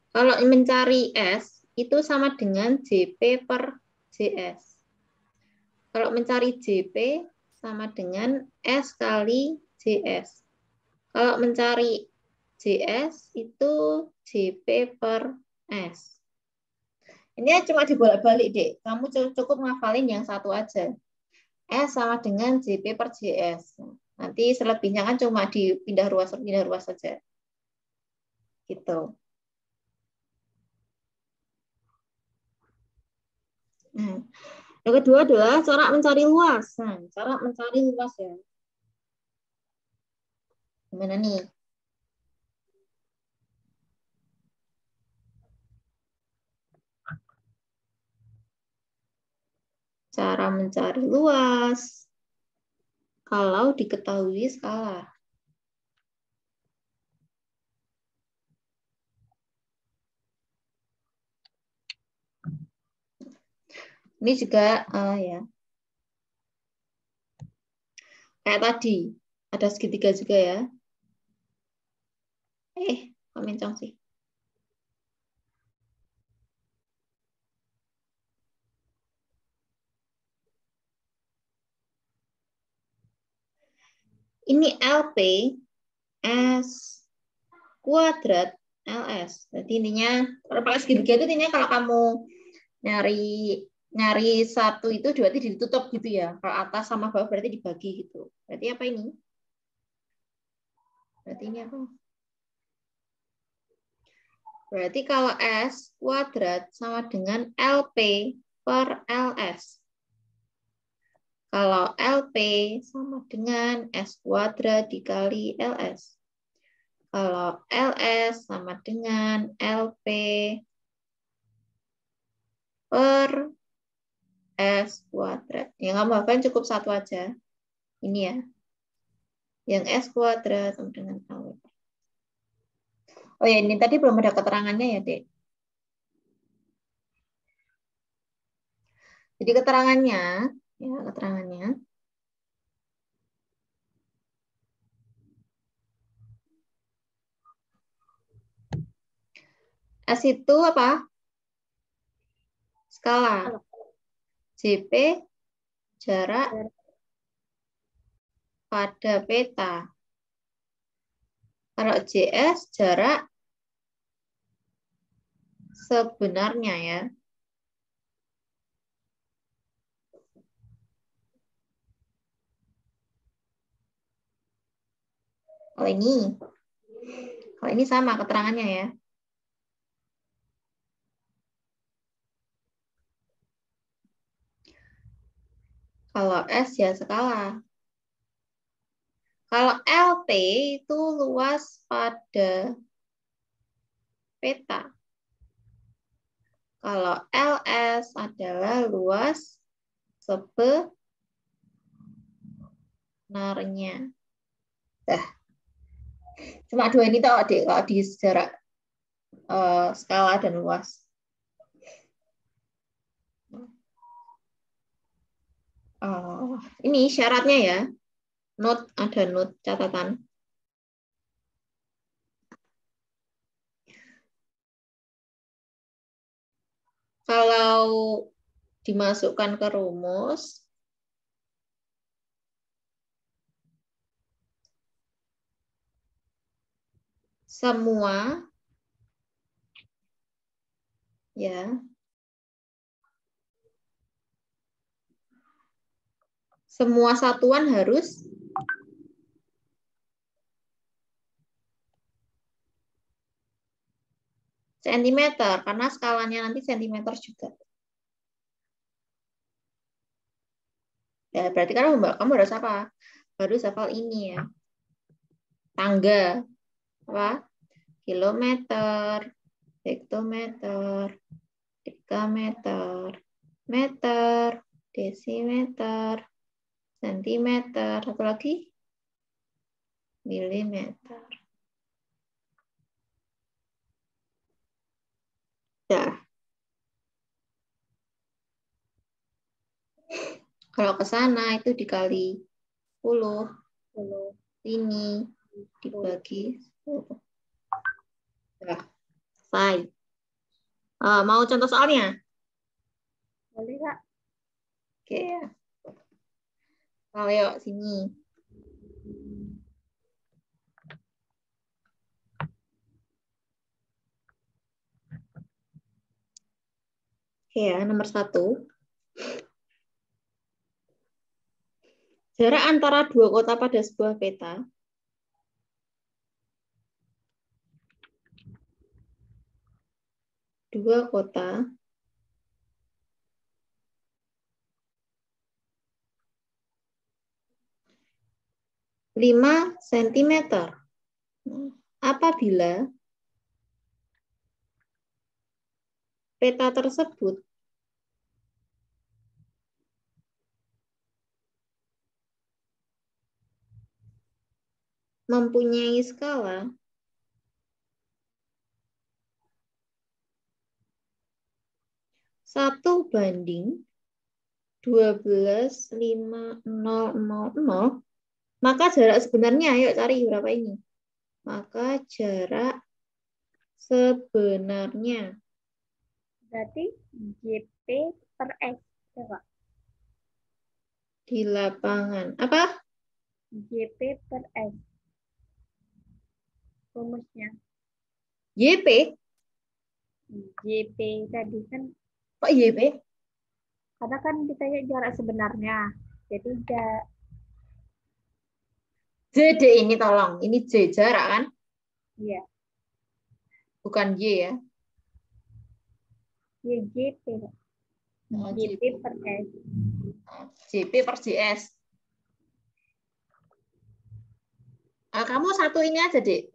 Speaker 1: kalau mencari S, itu sama dengan JP per JS. Kalau mencari JP, sama dengan S kali JS. Kalau mencari JS, itu JP per S. Ini cuma dibolak-balik, Dek. Kamu cukup ngafalin yang satu aja. S sama dengan JP per JS. Nanti selebihnya kan cuma dipindah ruas saja. Gitu. Nah, yang kedua adalah cara mencari luas. Nah, cara mencari luas ya. Gimana nih? Cara mencari luas kalau diketahui skala. Ini juga ya kayak tadi ada segitiga juga ya. Kok mencong sih? Ini LP S kuadrat LS. Jadi intinya kalau pakai segitiga itu intinya kalau kamu nyari nyari satu itu berarti ditutup gitu ya. Kalau atas sama bawah berarti dibagi gitu. Berarti apa ini? Berarti ini apa? Berarti kalau S kuadrat sama dengan LP per LS. Kalau LP sama dengan S kuadrat dikali LS. Kalau LS sama dengan LP per S kuadrat. Yang kamu hafalin cukup satu aja. Ini ya. Yang S kuadrat sama dengan LP. Oh ya, ini tadi belum ada keterangannya ya, Dek. Jadi keterangannya, ya keterangannya. S itu apa? Skala. JP jarak pada peta. Kalau JS jarak sebenarnya ya. Kalau ini sama keterangannya ya. Kalau S ya skala. Kalau LT itu luas pada peta. Kalau LS adalah luas sebenarnya. Dah. Cuma dua ini tau Adik, kalau di jarak skala dan luas. Ini syaratnya ya. Note, ada note catatan. Kalau dimasukkan ke rumus, semua ya semua satuan harus sentimeter karena skalanya nanti sentimeter juga. Ya, berarti kan kamu harus apa? Harus hafal ini ya. Tangga apa? Kilometer, hektometer, dekameter, meter, desimeter, sentimeter, satu lagi milimeter. Ya. Kalau ke sana itu dikali 10, ini dibagi 10. Ya, selesai. Mau contoh soalnya?
Speaker 2: Boleh Kak?
Speaker 1: Oke ya. Ayo sini. Oke ya, nomor 1. Jarak antara dua kota pada sebuah peta. Dua kota. 5 cm. Apabila peta tersebut mempunyai skala 1:12,5,0,0, maka jarak sebenarnya, ayo cari berapa ini. Maka jarak sebenarnya.
Speaker 2: Berarti JP per X. Ya, Kak?
Speaker 1: Di lapangan. Apa?
Speaker 2: JP per X. Rumusnya.
Speaker 1: YP?
Speaker 2: JP tadi kan,
Speaker 1: Kok YP?
Speaker 2: karena kan ditanya jarak sebenarnya. Jadi
Speaker 1: JD ini tolong. Ini J jarak kan?
Speaker 2: iya,
Speaker 1: Bukan Y ya.
Speaker 2: ya JP. Kak.
Speaker 1: Oh,
Speaker 2: JP per S.
Speaker 1: JP per JS. Kamu satu ini aja, Dek.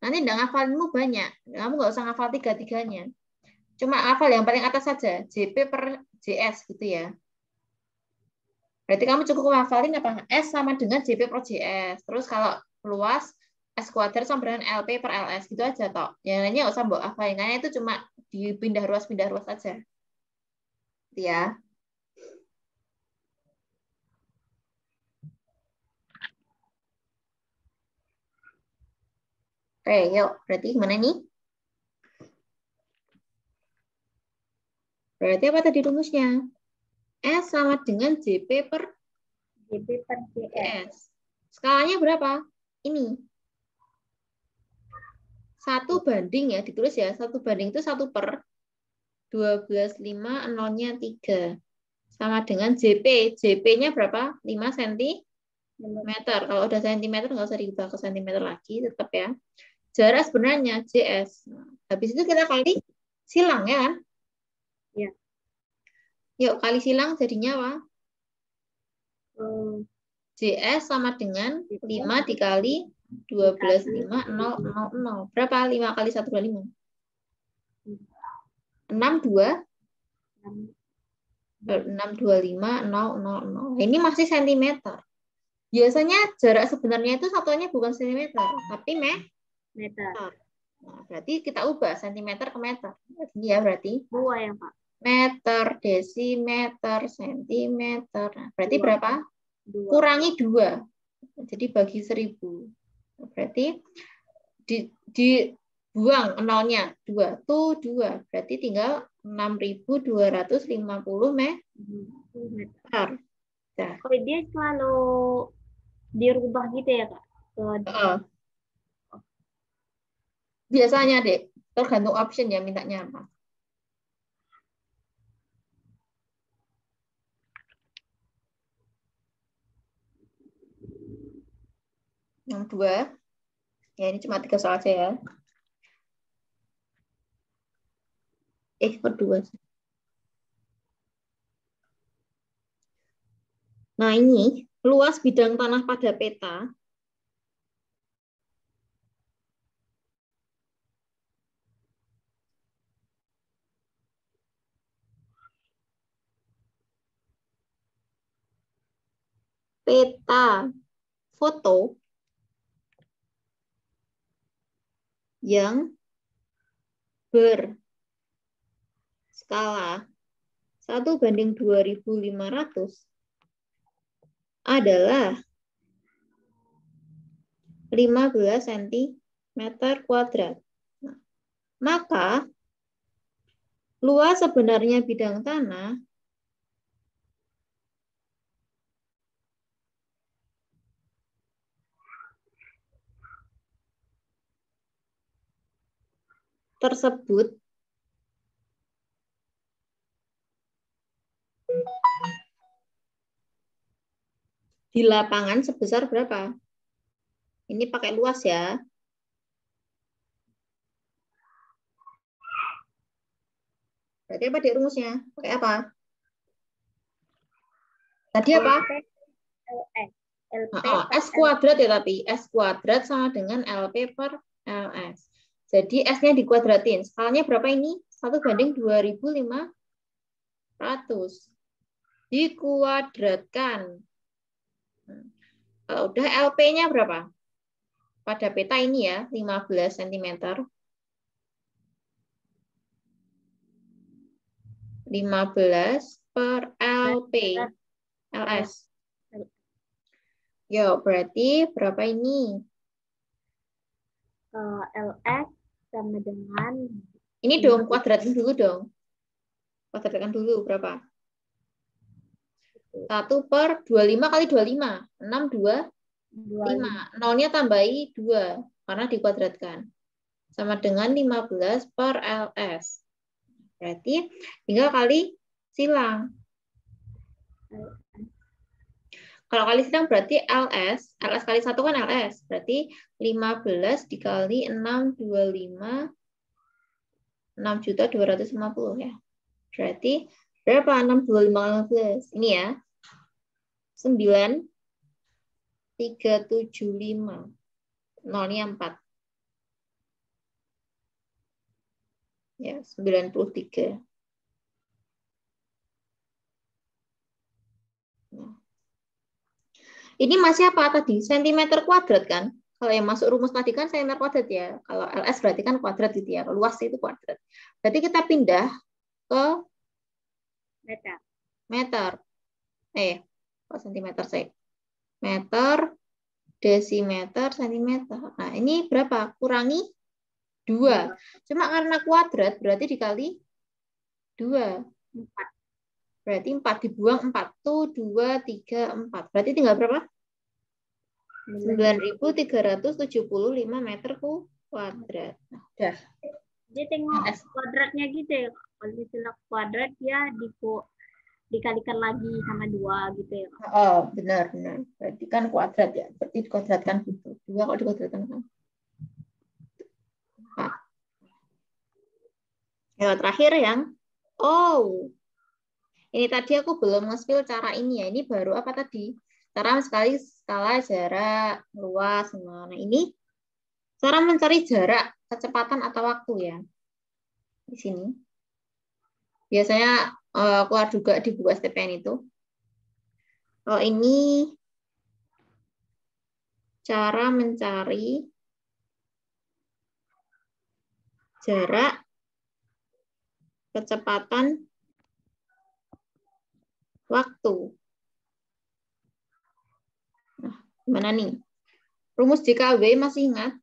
Speaker 1: Nanti nggak ngafalinmu banyak. Kamu nggak usah ngafal tiga-tiganya. Cuma hafal yang paling atas saja. JP per JS gitu ya. Berarti kamu cukup ngafalin apa? S sama dengan JP per JS. Terus kalau luas, S kuadrat sama dengan LP per LS. Gitu aja, toh. Yang lainnya nggak usah mbok hafalin. Karena itu cuma dipindah ruas saja. Gitu ya. Oke, yuk. Berarti gimana nih? Berarti apa tadi rumusnya? S sama dengan JP per
Speaker 2: JP per JS.
Speaker 1: JS. Skalanya berapa? Ini. 1:, ya, ditulis ya. 1:, itu 1/12,5, 0-nya 3. Sama dengan JP. JP-nya berapa? 5 cm. Kalau udah centimeter nggak usah diubah ke centimeter lagi, tetap ya. Jarak sebenarnya JS. Habis itu kita kali silang ya kan?
Speaker 2: Ya.
Speaker 1: Yuk kali silang jadinya apa? JS sama dengan 5 dikali 12,5,0,0,0. Berapa? 5 kali 1,25. 6,25,0,0. Ini masih sentimeter. Biasanya jarak sebenarnya itu satuannya bukan sentimeter, tapi meter. Nah, berarti kita ubah sentimeter ke meter. Ini ya berarti.
Speaker 2: 2 ya, Pak.
Speaker 1: Meter, desimeter, sentimeter. Nah, berarti
Speaker 2: 2.
Speaker 1: berapa?
Speaker 2: 2.
Speaker 1: Kurangi 2. Jadi bagi 1000. Berarti dibuang nolnya 2. Tuh 2. Berarti tinggal 6.250 meter. Nah,
Speaker 2: Oh, dia selalu dirubah gitu ya, Kak?
Speaker 1: biasanya, Dek, tergantung option ya mintanya apa. Yang dua, ya ini cuma 3 soal aja ya. Kedua. Nah ini, luas bidang tanah pada peta. Peta foto yang berskala 1:2500 adalah 15 cm². Nah, maka luas sebenarnya bidang tanah tersebut di lapangan sebesar berapa? Ini pakai luas ya. Berarti apa di rumusnya? Pakai apa? Tadi apa? S kuadrat ya, tapi S kuadrat sama dengan LP per LS. Jadi S-nya dikuadratin. Skalanya berapa ini? 1:2500. Dikuadratkan. Kalau udah LP-nya berapa? Pada peta ini ya, 15 cm. 15 per LP. LS. Yo, berarti berapa ini?
Speaker 2: LS sama dengan...
Speaker 1: Ini dong, kuadratin dulu dong. Kuadratkan dulu berapa? 1/25 kali 25. 6, 2, 5. Nolnya tambahi 2, karena dikuadratkan. Sama dengan 15 per LS. Berarti tinggal kali silang. Kalau kali silang berarti LS kali 1 kan LS. Berarti 15 dikali 625, 6.250 ya. Berarti berapa? 625 ini ya. 9.375. Nolnya 4. Ya, 93. Nah. Ini masih apa tadi? Sentimeter kuadrat kan? Kalau yang masuk rumus tadi kan sentimeter kuadrat ya. Kalau LS berarti kan kuadrat gitu ya. Luas itu kuadrat. Berarti kita pindah ke meter. Kok sentimeter sih? Meter, desimeter, sentimeter. Nah, ini berapa? Kurangi 2. Cuma karena kuadrat berarti dikali 2. 4. Berarti 4 dibuang 4. Tuh 2, 3, 4. Berarti tinggal berapa? 9.375 meter kuadrat. Nah, udah.
Speaker 2: Dia tengok kuadratnya gitu ya. Kalau misalnya kuadrat ya dikalikan lagi sama 2 gitu ya.
Speaker 1: Oh, benar. Berarti kan kuadrat ya. Berarti dikuadratkan gitu. 2 kok dikuadratkan kan? 4. Yang terakhir yang ini tadi aku belum nge-spill cara ini ya. Ini baru apa tadi? Cara sekali skala jarak, luas. Nah, ini cara mencari jarak, kecepatan atau waktu ya. Di sini. Biasanya keluar juga di buku STPN itu. Kalau ini cara mencari jarak, kecepatan, waktu. Nah, gimana nih? Rumus JKW masih ingat?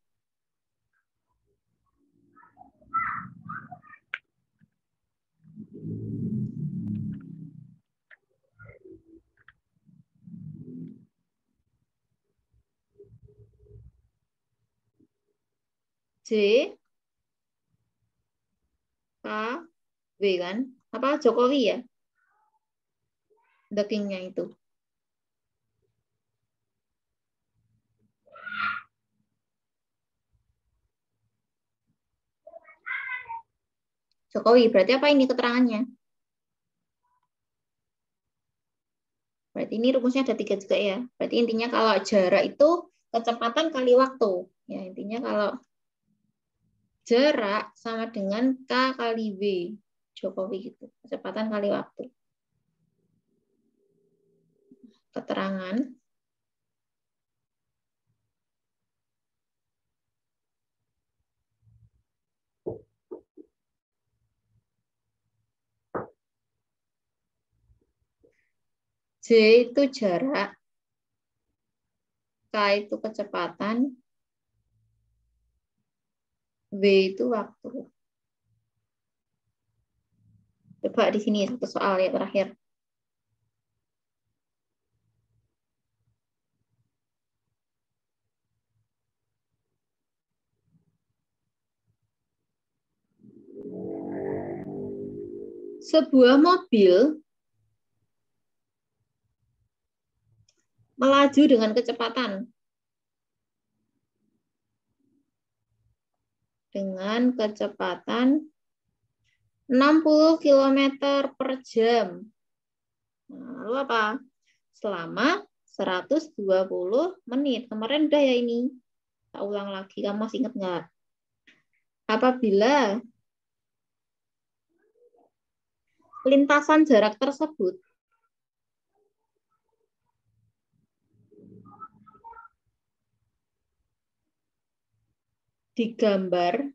Speaker 1: K, W kan? Apa Jokowi ya? The King-nya itu. Jokowi, berarti apa ini keterangannya? Berarti ini rumusnya ada 3 juga ya. Berarti intinya kalau jarak itu kecepatan kali waktu. Ya, intinya kalau jarak sama dengan K kali W. Jokowi gitu. Kecepatan kali waktu. Keterangan. J itu jarak. K itu kecepatan. W itu waktu. Coba di sini satu soal ya terakhir. Sebuah mobil melaju dengan kecepatan 60 km per jam. Nah, lalu apa? Selama 120 menit. Kemarin udah ya ini. Kita ulang lagi. Kamu masih ingat nggak? Apabila lintasan jarak tersebut digambar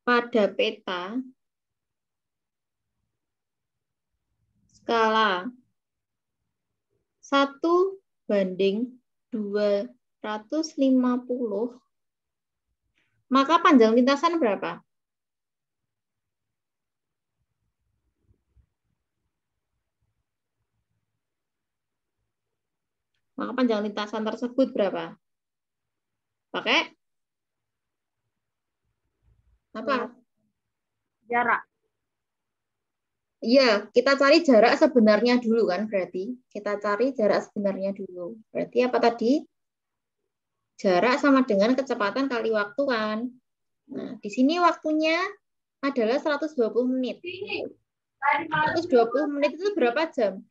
Speaker 1: pada peta skala 1:250, maka panjang lintasan berapa? Maka panjang lintasan tersebut berapa? Pakai apa?
Speaker 2: Jarak.
Speaker 1: Iya, kita cari jarak sebenarnya dulu kan berarti. Kita cari jarak sebenarnya dulu. Berarti apa tadi? Jarak sama dengan kecepatan kali waktu kan. Nah, di sini waktunya adalah 120 menit. 120 menit itu berapa jam?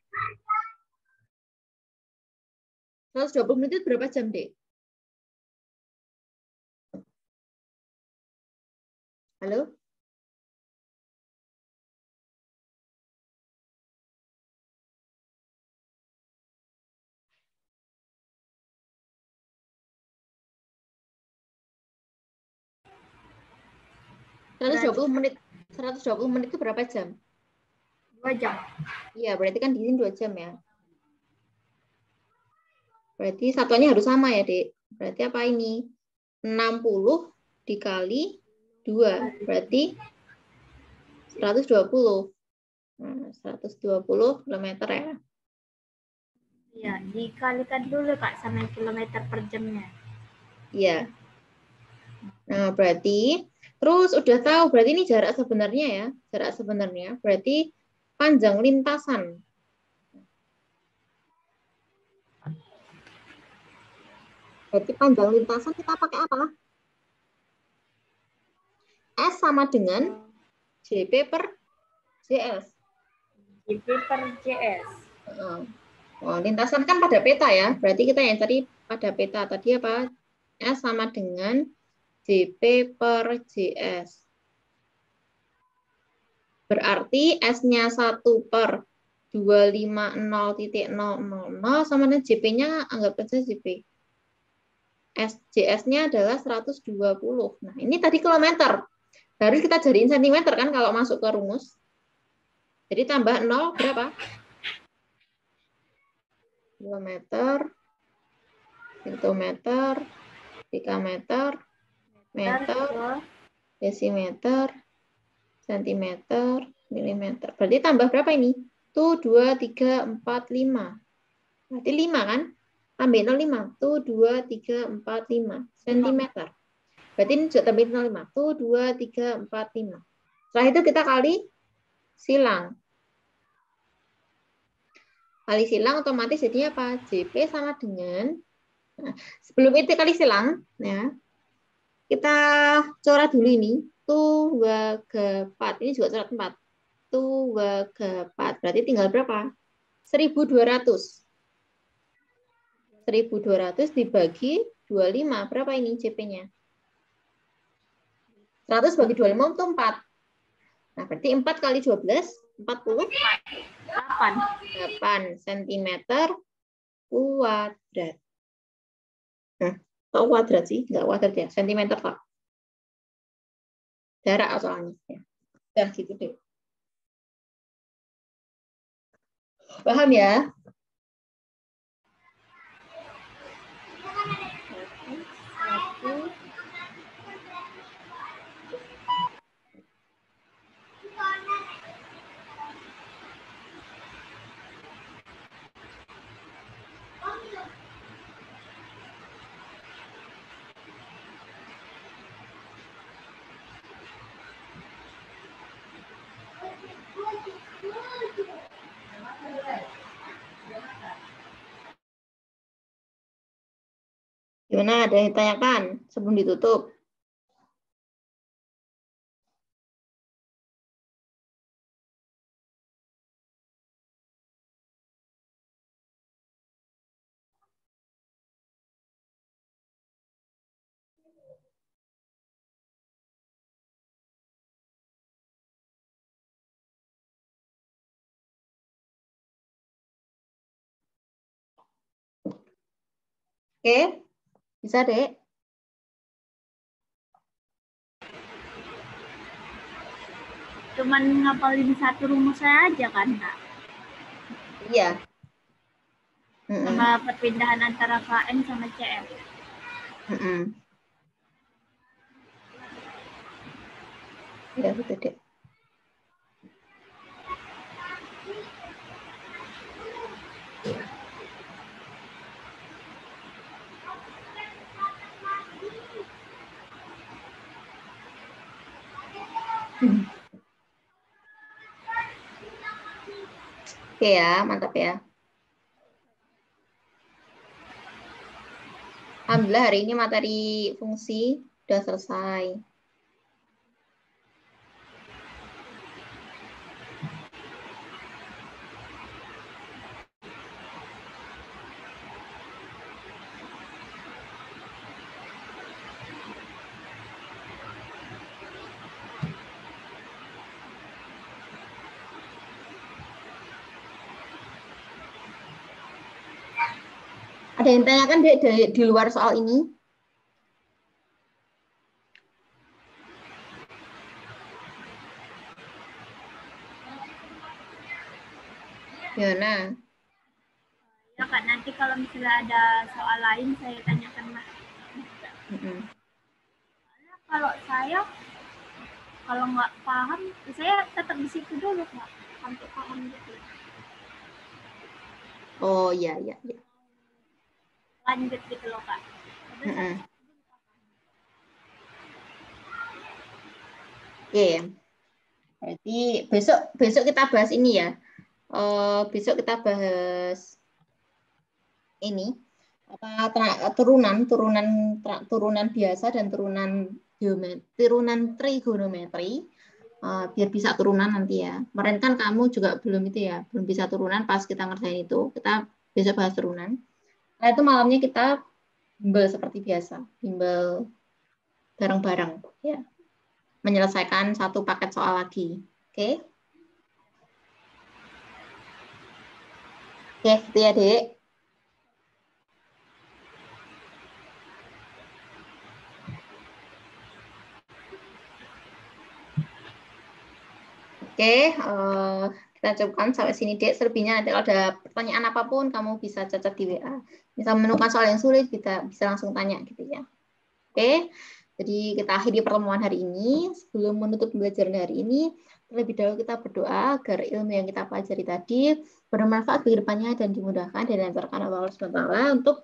Speaker 1: 120 menit itu berapa jam, Dek? Halo?
Speaker 2: Berarti
Speaker 1: 120 menit itu berapa jam?
Speaker 2: 2 jam.
Speaker 1: Iya, berarti kan di sini 2 jam ya. Berarti satuannya harus sama ya, Dek. Berarti apa ini? 60 dikali 2. Berarti 120. Nah, 120 km ya.
Speaker 2: Iya, dikalikan dulu Kak sama kilometer per jamnya.
Speaker 1: Iya. Nah, berarti terus udah tahu berarti ini jarak sebenarnya ya. Jarak sebenarnya berarti panjang lintasan. Berarti panjang lintasan kita pakai apa? S sama dengan JP per JS.
Speaker 2: JP per JS.
Speaker 1: Oh, lintasan kan pada peta ya. Berarti kita yang tadi pada peta tadi apa? S sama dengan JP per JS. Berarti S-nya 1 per 250.000 sama dengan JP-nya anggap saja JP. JS-nya adalah 120. Nah, ini tadi kilometer. Harus kita jadiin sentimeter kan kalau masuk ke rumus. Jadi tambah 0 berapa? Kilometer, hektometer, dekameter, meter, desimeter, sentimeter, milimeter. Berarti tambah berapa ini? Tuh 2, 3, 4, 5. Berarti 5 kan? Ambil 0,5. Tuh, 2, 3, 4, 5 cm. Berarti ini juga tambah 0,5. Tuh, 2, 3, 4, 5. Setelah itu kita kali silang. Kali silang otomatis jadinya apa? JP sama dengan, nah, sebelum itu kali silang, ya, kita coret dulu ini. Tuh, 2, 4. Ini juga coret 4. Tuh, 2, 4. Berarti tinggal berapa? 1.200. 1.200 dibagi 25. Berapa ini JP-nya? 100 bagi 25 itu 4. Nah, berarti 4 kali 12, 48 cm kuadrat. Nah, kok kuadrat sih? Enggak kuadrat ya, cm Pak. Jarak soalnya. Ya. Udah gitu deh. Paham ya? Satu. Gimana? Ada yang ditanyakan sebelum ditutup? Oke, bisa deh.
Speaker 2: Cuman ngapalin satu rumusnya aja kan, Kak?
Speaker 1: Iya.
Speaker 2: Sama perpindahan antara KM sama CM.
Speaker 1: Ya, betul deh. Oke ya, mantap ya. Alhamdulillah hari ini materi fungsi sudah selesai. Ada yang tanyakan di luar soal ini? Gimana?
Speaker 2: Ya Kak, nanti kalau misalnya ada soal lain saya tanyakan Mas. Kalau saya kalau nggak paham, saya tetap di situ dulu Kak, sampai paham gitu.
Speaker 1: Oh iya.
Speaker 2: Lanjut gitu loh Kak.
Speaker 1: Oke, berarti besok kita bahas ini ya. Besok kita bahas ini apa turunan biasa dan turunan trigonometri. Biar bisa turunan nanti ya. Kemarin kan kamu juga belum itu ya, belum bisa turunan pas kita ngerjain itu. Kita besok bahas turunan. Nah, itu malamnya kita bimbel seperti biasa, bimbel bareng-bareng ya. Menyelesaikan satu paket soal lagi. Oke? Oke, gitu ya, Dek. Oke, kita cukupkan sampai sini, Dek. Selebihnya nanti kalau ada pertanyaan apapun, kamu bisa catat di WA. Misal menemukan soal yang sulit, kita bisa langsung tanya gitu ya. Oke, Jadi kita akhiri pertemuan hari ini. Sebelum menutup pembelajaran hari ini, terlebih dahulu kita berdoa agar ilmu yang kita pelajari tadi bermanfaat bagi depannya dan dimudahkan dan dilancarkan oleh Allah SWT untuk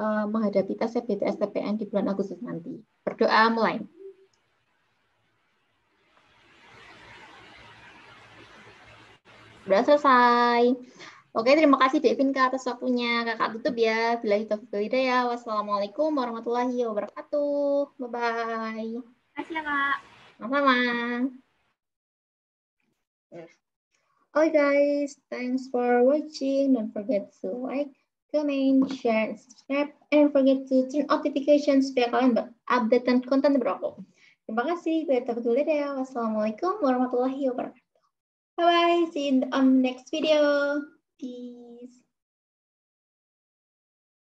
Speaker 1: menghadapi tes SBMPTN di bulan Agustus nanti. Berdoa mulai. Sudah selesai. Oke, terima kasih Devinka atas waktunya. Kakak tutup ya. Billahi taufiq wal hidayah. Wassalamualaikum warahmatullahi wabarakatuh. Bye-bye.
Speaker 2: Terima kasih ya, Kak.
Speaker 1: Sama-sama. Alright guys, thanks for watching. Don't forget to like, comment, share, and subscribe. And don't forget to turn notifications supaya kalian update konten terbaru. Terima kasih. Billahi taufiq wal hidayah. Wassalamualaikum warahmatullahi wabarakatuh. Bye-bye. See you on the next video. Peace.